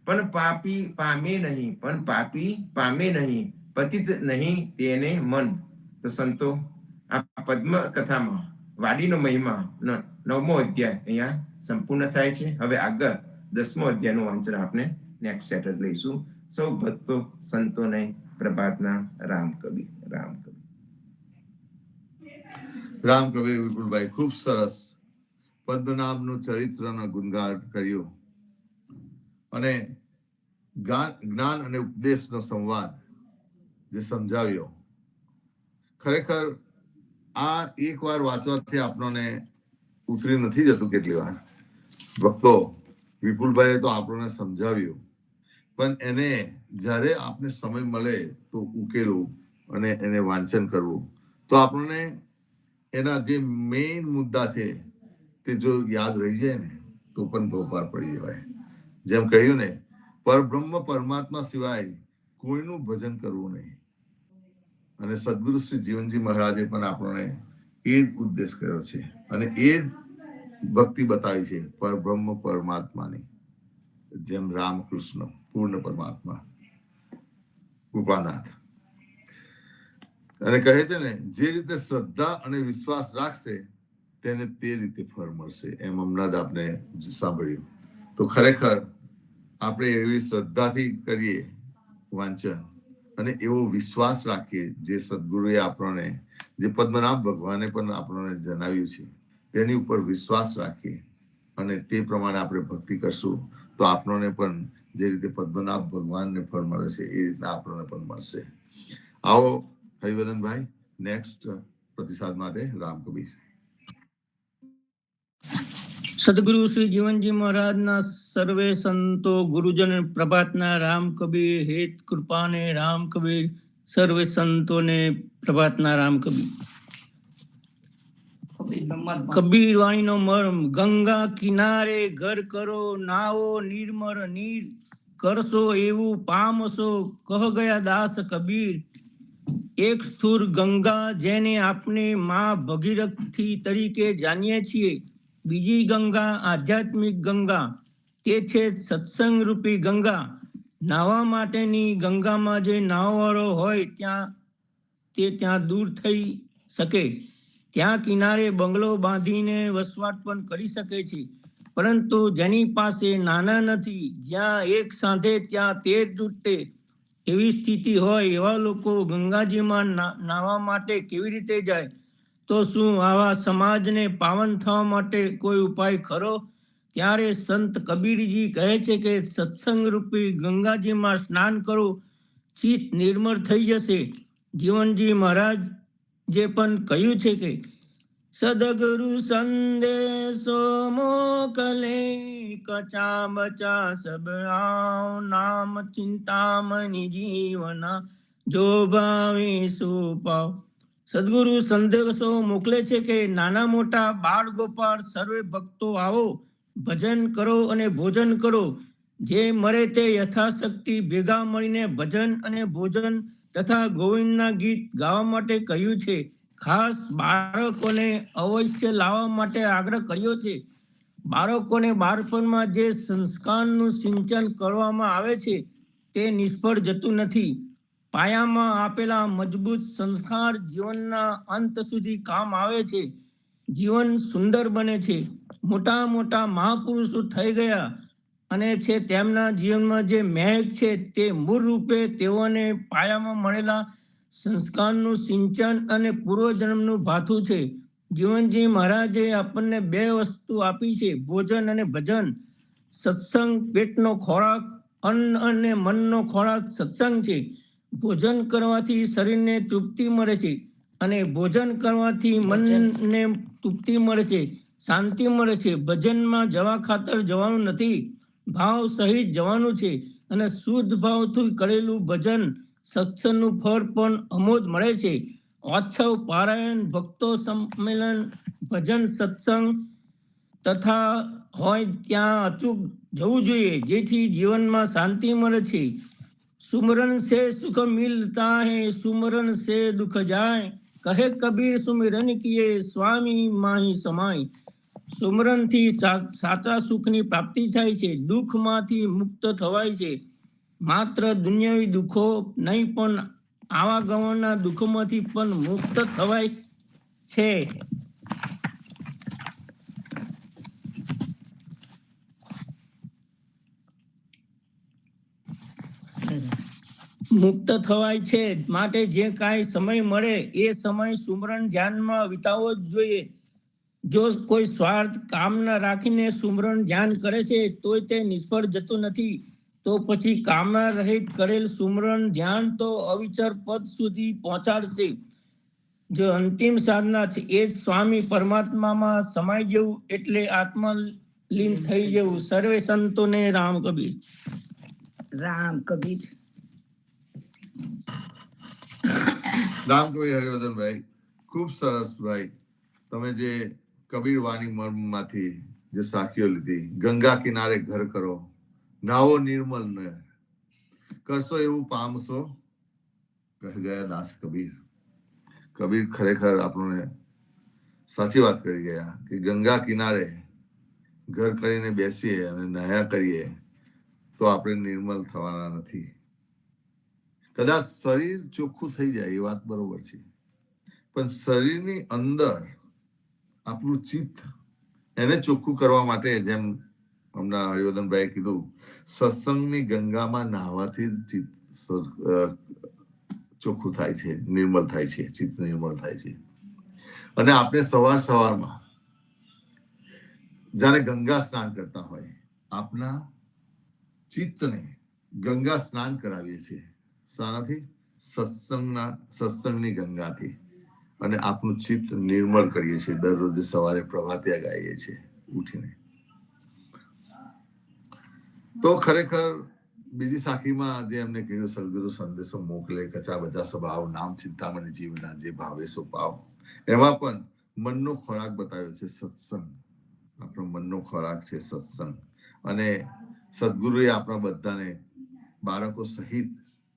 પણ પાપી પામે નહીં, પતિત નહીં તેને મન. તો સંતો, આ પદ્મ કથામાં વાડીનો મહિમા 9મો અધ્યાય અહીંયા સંપૂર્ણ થાય છે. હવે આગળ 10મો અધ્યાયનું વાંચન આપણે નેક્સ્ટ સેટર લઈશું. સૌ ભક્તો સંતોને પ્રભાતના રામ કવિ. રામ કવિ વિપુલભાઈ ખૂબ સરસ પદ્મનાભનું ચરિત્રનો ગુણગાન કર્યું અને જ્ઞાન અને ઉપદેશનો સંવાદ જે સમજાવ્યો. ખરેખર આ એક વાર વાંચવાથી આપણને ઉતરી નથી જતું. કેટલી વાર ભક્તો વિપુલભાઈએ તો આપણને સમજાવ્યું, પણ એને જ્યારે આપને સમય મળે તો ઉકેલવું અને એને વાંચન કરવું, તો આપણને એના જે મેઇન મુદ્દા છે તે જો યાદ રહી જાય ને તો પણ બહુ પાર પડી જવાય. જેમ કહ્યું ને, પરબ્રહ્મ પરમાત્મા સિવાય કોઈનું ભજન કરવું નહીં. અને સદગુરુ શ્રી જીવનજી મહારાજે પણ આપણને એ જ ઉદ્દેશ કર્યો છે અને એ જ ભક્તિ બતાવી છે પરબ્રહ્મ પરમાત્માની. જેમ રામકૃષ્ણ પૂર્ણ પરમાત્મા કૃપાનાથ. અને કહે છે ને, જે રીતે શ્રદ્ધા અને વિશ્વાસ રાખશે તેને તે રીતે ફળ મળશે. એમ હમણાં જ આપણે સાંભળ્યું. તો ખરેખર આપણે એવી શ્રદ્ધાથી કરીએ વાંચન અને એવો વિશ્વાસ રાખીએ જે સદગુરુએ આપણને, જે પદ્મનાભ ભગવાને પણ આપણને જણાવ્યું છે તેની ઉપર વિશ્વાસ રાખીએ અને તે પ્રમાણે આપણે ભક્તિ કરશું તો આપણને પણ જે રીતે પદ્મનાભ ભગવાનને ફળ મળે છે એ રીતના આપણને પણ મળશે. આવો હરિવર્ધનભાઈ, નેક્સ્ટ પ્રતિસાદ માટે રામ કબીર. સદગુરુ શ્રી જીવનજી મહારાજના સર્વે સંતો ગુરુજન પ્રભાતના રામ કબીર હેત કૃપાને રામ કબીર સર્વે સંતોને પ્રભાતના રામ કબીર. કબીર વાણીનો મર્મ ગંગા કિનારે ઘર કરો નાવો નિર્મળ નીર કરશો એવું પામશો કહ ગયા દાસ કબીર. એક સ્થૂર ગંગા જેને આપણે માં ભગીરથી તરીકે જાણીએ છીએ, બીજી ગંગા આધ્યાત્મિક ગંગા તે છે સત્સંગ રૂપી ગંગા. નાહવા માટેની ગંગામાં જે નાહવાળો હોય ત્યાં દૂર થઈ શકે, ત્યાં કિનારે બંગલો બાંધીને વસવાટ પણ કરી શકે છે. પરંતુ જેની પાસે નાના નથી, જ્યાં એક સાંધે ત્યાં તેર તૂટે એવી સ્થિતિ હોય, એવા લોકો ગંગાજીમાં નાહવા માટે કેવી રીતે જાય? તો શું આવા સમાજને પાવન થવા માટે કોઈ ઉપાય ખરો? ત્યારે સંત કબીરજી કહે છે કે સત્સંગ રૂપી ગંગાજીમાં સ્નાન કરો, ચિત્ત નિર્મળ થઈ જશે. જીવનજી મહારાજ જે પણ કહ્યું છે કે સદગુરુ સંદેશો મોકલે કચા બચા સબ આવ નામ ચિંતામણી જીવના જો ભાવે સો પાવ. સદગુરુ સંદેશો મોકલે છે કે નાના મોટા બાળ ગોપાળ સર્વે ભક્તો આવો, ભજન કરો અને ભોજન કરો. જે મરે તે યથાશક્તિ ભેગા મળીને ભજન અને ભોજન તથા ગોવિંદના ગીત ગાવા માટે કહ્યું છે. ખાસ બાળકોને અવશ્ય લાવવા માટે આગ્રહ કર્યો છે. બાળકોને બાળપણમાં જે સંસ્કારનું સિંચન કરવામાં આવે છે તે નિષ્ફળ જતું નથી. પાયામાં આપેલા મજબૂત સંસ્કાર જીવનના અંત સુધી કામ આવે છે. જીવન સુંદર બને છે. મોટા મોટા મહાપુરુષો થઈ ગયા અને છે તેમના જીવનમાં જે મહેક છે તે મૂળ રૂપે તેઓને પાયામાં મળેલા સંસ્કારનું સિંચન અને પૂર્વજન્મનું ભાથું છે. જીવનજી મહારાજે આપણને બે વસ્તુ આપી છે, ભોજન અને ભજન. સત્સંગ પેટનો ખોરાક, અન્ન અને મનનો ખોરાક સત્સંગ છે. ભોજન કરવાથી શરીરને તૃપ્તિ મળે છે અને ભોજન કરવાથી મનને તૃપ્તિ મળે છે, શાંતિ મળે છે. ભજનમાં જવા ખાતર જવાનું નથી, ભાવ સહિત જવાનું છે. અને શુદ્ધ ભાવથી કરેલું ભજન સત્સંગનું ફળ પણ અમોદ મળે છે. ઓછવ પારાયણ, ભક્તો સંમેલન, ભજન સત્સંગ તથા હોય ત્યાં અચૂક જવું જોઈએ, જેથી જીવનમાં શાંતિ મળે છે. सुमरन से सुख मिलता है, सुमरन से दुख जाए, कहे कबीर सुमिरन किए स्वामी माही समाय. સુમરન થી સાચા સુખની પ્રાપ્તિ થાય છે, દુઃખમાંથી મુક્ત થવાય છે. માત્ર દુનિયાવી દુઃખો નહીં પણ આવાગમનના દુઃખોમાંથી પણ મુક્ત થવાય છે. મુક્ત થવાય છે. માટે જે કાંઈ સમય મળે એ સમય સુમરણ ધ્યાનમાં વિતાવવો જ જોઈએ. જો કોઈ સ્વાર્થ કામના રાખીને સુમરણ ધ્યાન કરે છે તો તે નિષ્ફળ જતું નથી. તો પછી કામના રહિત કરેલ સુમરણ ધ્યાન તો અવિચર પદ સુધી પહોંચાડશે. જો અંતિમ સાધના છે એ સ્વામી પરમાત્મામાં સમાઈ જવું, એટલે આત્મલીન થઈ જવું. સર્વે સંતોને રામ કબીર. રામ કબીર. રામ કબીર હરિવર્ધનભાઈ, ખૂબ સરસ ભાઈ. તમે જે કબીર વાણી મર્મમાંથી જે સાખીઓ લીધી, ગંગા કિનારે ઘર કરો, નાવો નિર્મલ ને કરશો એવું પામશો, કહી ગયા દાસ કબીર. કબીર ખરેખર આપણને સાચી વાત કરી ગયા કે ગંગા કિનારે ઘર કરીને બેસીએ અને નયા કરીએ તો આપણે નિર્મલ થવાના નથી. કદાચ શરીર ચોખ્ખું થઈ જાય એ વાત બરોબર છે, પણ શરીરની અંદર આપણું ચિત્ત એને ચોખ્ખું કરવા માટે, જેમ હમણાં હરિવર્ધનભાઈએ કીધું, સત્સંગની ગંગામાં નાહવાથી ચિત્ત ચોખ્ખું થાય છે, નિર્મળ થાય છે, ચિત્ત નિર્મળ થાય છે. અને આપણે સવારમાં જાણે ગંગા સ્નાન કરતા હોય, આપના ચિત્તને ગંગા સ્નાન કરાવીએ છીએ. શાનાથી? સત્સંગની ગંગાથી. અને આપણું ચિત્ત નિર્મળ કરીએ છીએ. દરરોજ સવારે પ્રભાતિયા ગાઈએ છીએ ઉઠીને. તો ખરેખર બીજી સાખીમાં જે એમને કહ્યું સદગુરુ સંદેશો મોકલે કચા બચા સ્વભાવ નામ ચિંતામણી જીવના જે ભાવે સો પાવ, એમાં પણ મનનો ખોરાક બતાવ્યો છે સત્સંગ. આપણો મનનો ખોરાક છે સત્સંગ. અને સદગુરુએ આપણા બધાને બાળકો સહિત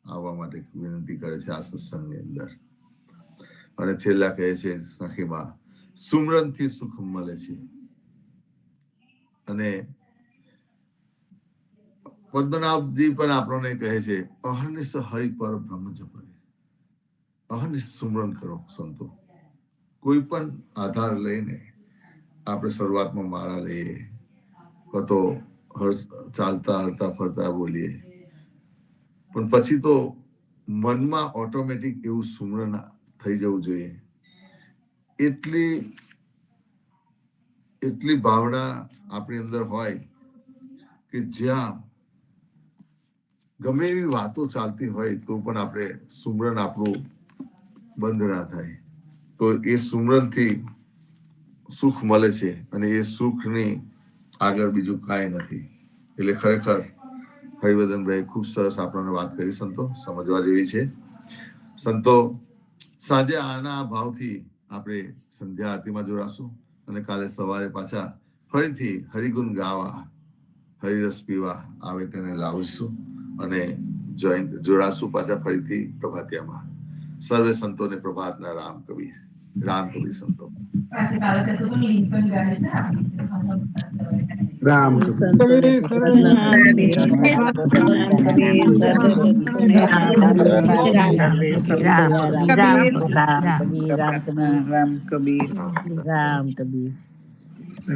આવવા માટે વિનંતી કરે છે આ સત્સંગની અંદર. અને છેલ્લા કહે છે સાખીમાં સુમરનથી સુખ મળે છે. અને પદ્મનાભજી પણ આપણને કહે છે અહર્નિશ હરિ પર બ્રહ્મ જપરે. અહર્નિશ સુમરન કરો સંતો. કોઈ પણ આધાર લઈને આપણે શરૂઆતમાં માળા લઈએ, તો ચાલતા હરતા ફરતા બોલીએ, પણ પછી તો મનમાં ઓટોમેટિક એવું સુમરન થઈ જવું જોઈએ. એટલી ભાવના આપણી અંદર હોય કે જ્યાં ગમે એવી વાતો ચાલતી હોય તો પણ આપણે સુમરન આપણું બંધ ના થાય. તો એ સુમરનથી સુખ મળે છે અને એ સુખની આગળ બીજું કાંઈ નથી. એટલે ખરેખર હરિવર્ધનભાઈ ખૂબ સરસ આપણને વાત કરી સંતો, સમજવા જેવી છે. સંતો સાંજે આના ભાવથી આપણે સંધ્યા આરતીમાં જોડાશું અને કાલે સવારે પાછા ફરીથી હરિગુણ ગાવા, હરિરસ પીવા આવે તેને લાવીશું અને જોડાશું પાછા ફરીથી પ્રભાતિયામાં. સર્વે સંતોને પ્રભાતના રામ કબીર. રામ કબીર સંતો. રામ સંતોને પ્રભાતના રામ કબીર. રામ કબીર.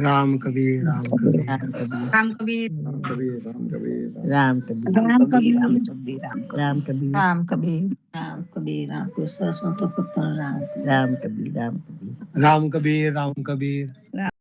રામ કબીર રામ કબીર રામ કબીર. રામ કબીર રામ કબીર રામ કબીર. રામ કબીર રામ કબીર રામ કબીર. રામ કબીર રામ કબીર રામ કૃષ્ણ સંતો ભક્તો રામ રામ કબીર. રામ કબીર. રામ કબીર રામ કબીર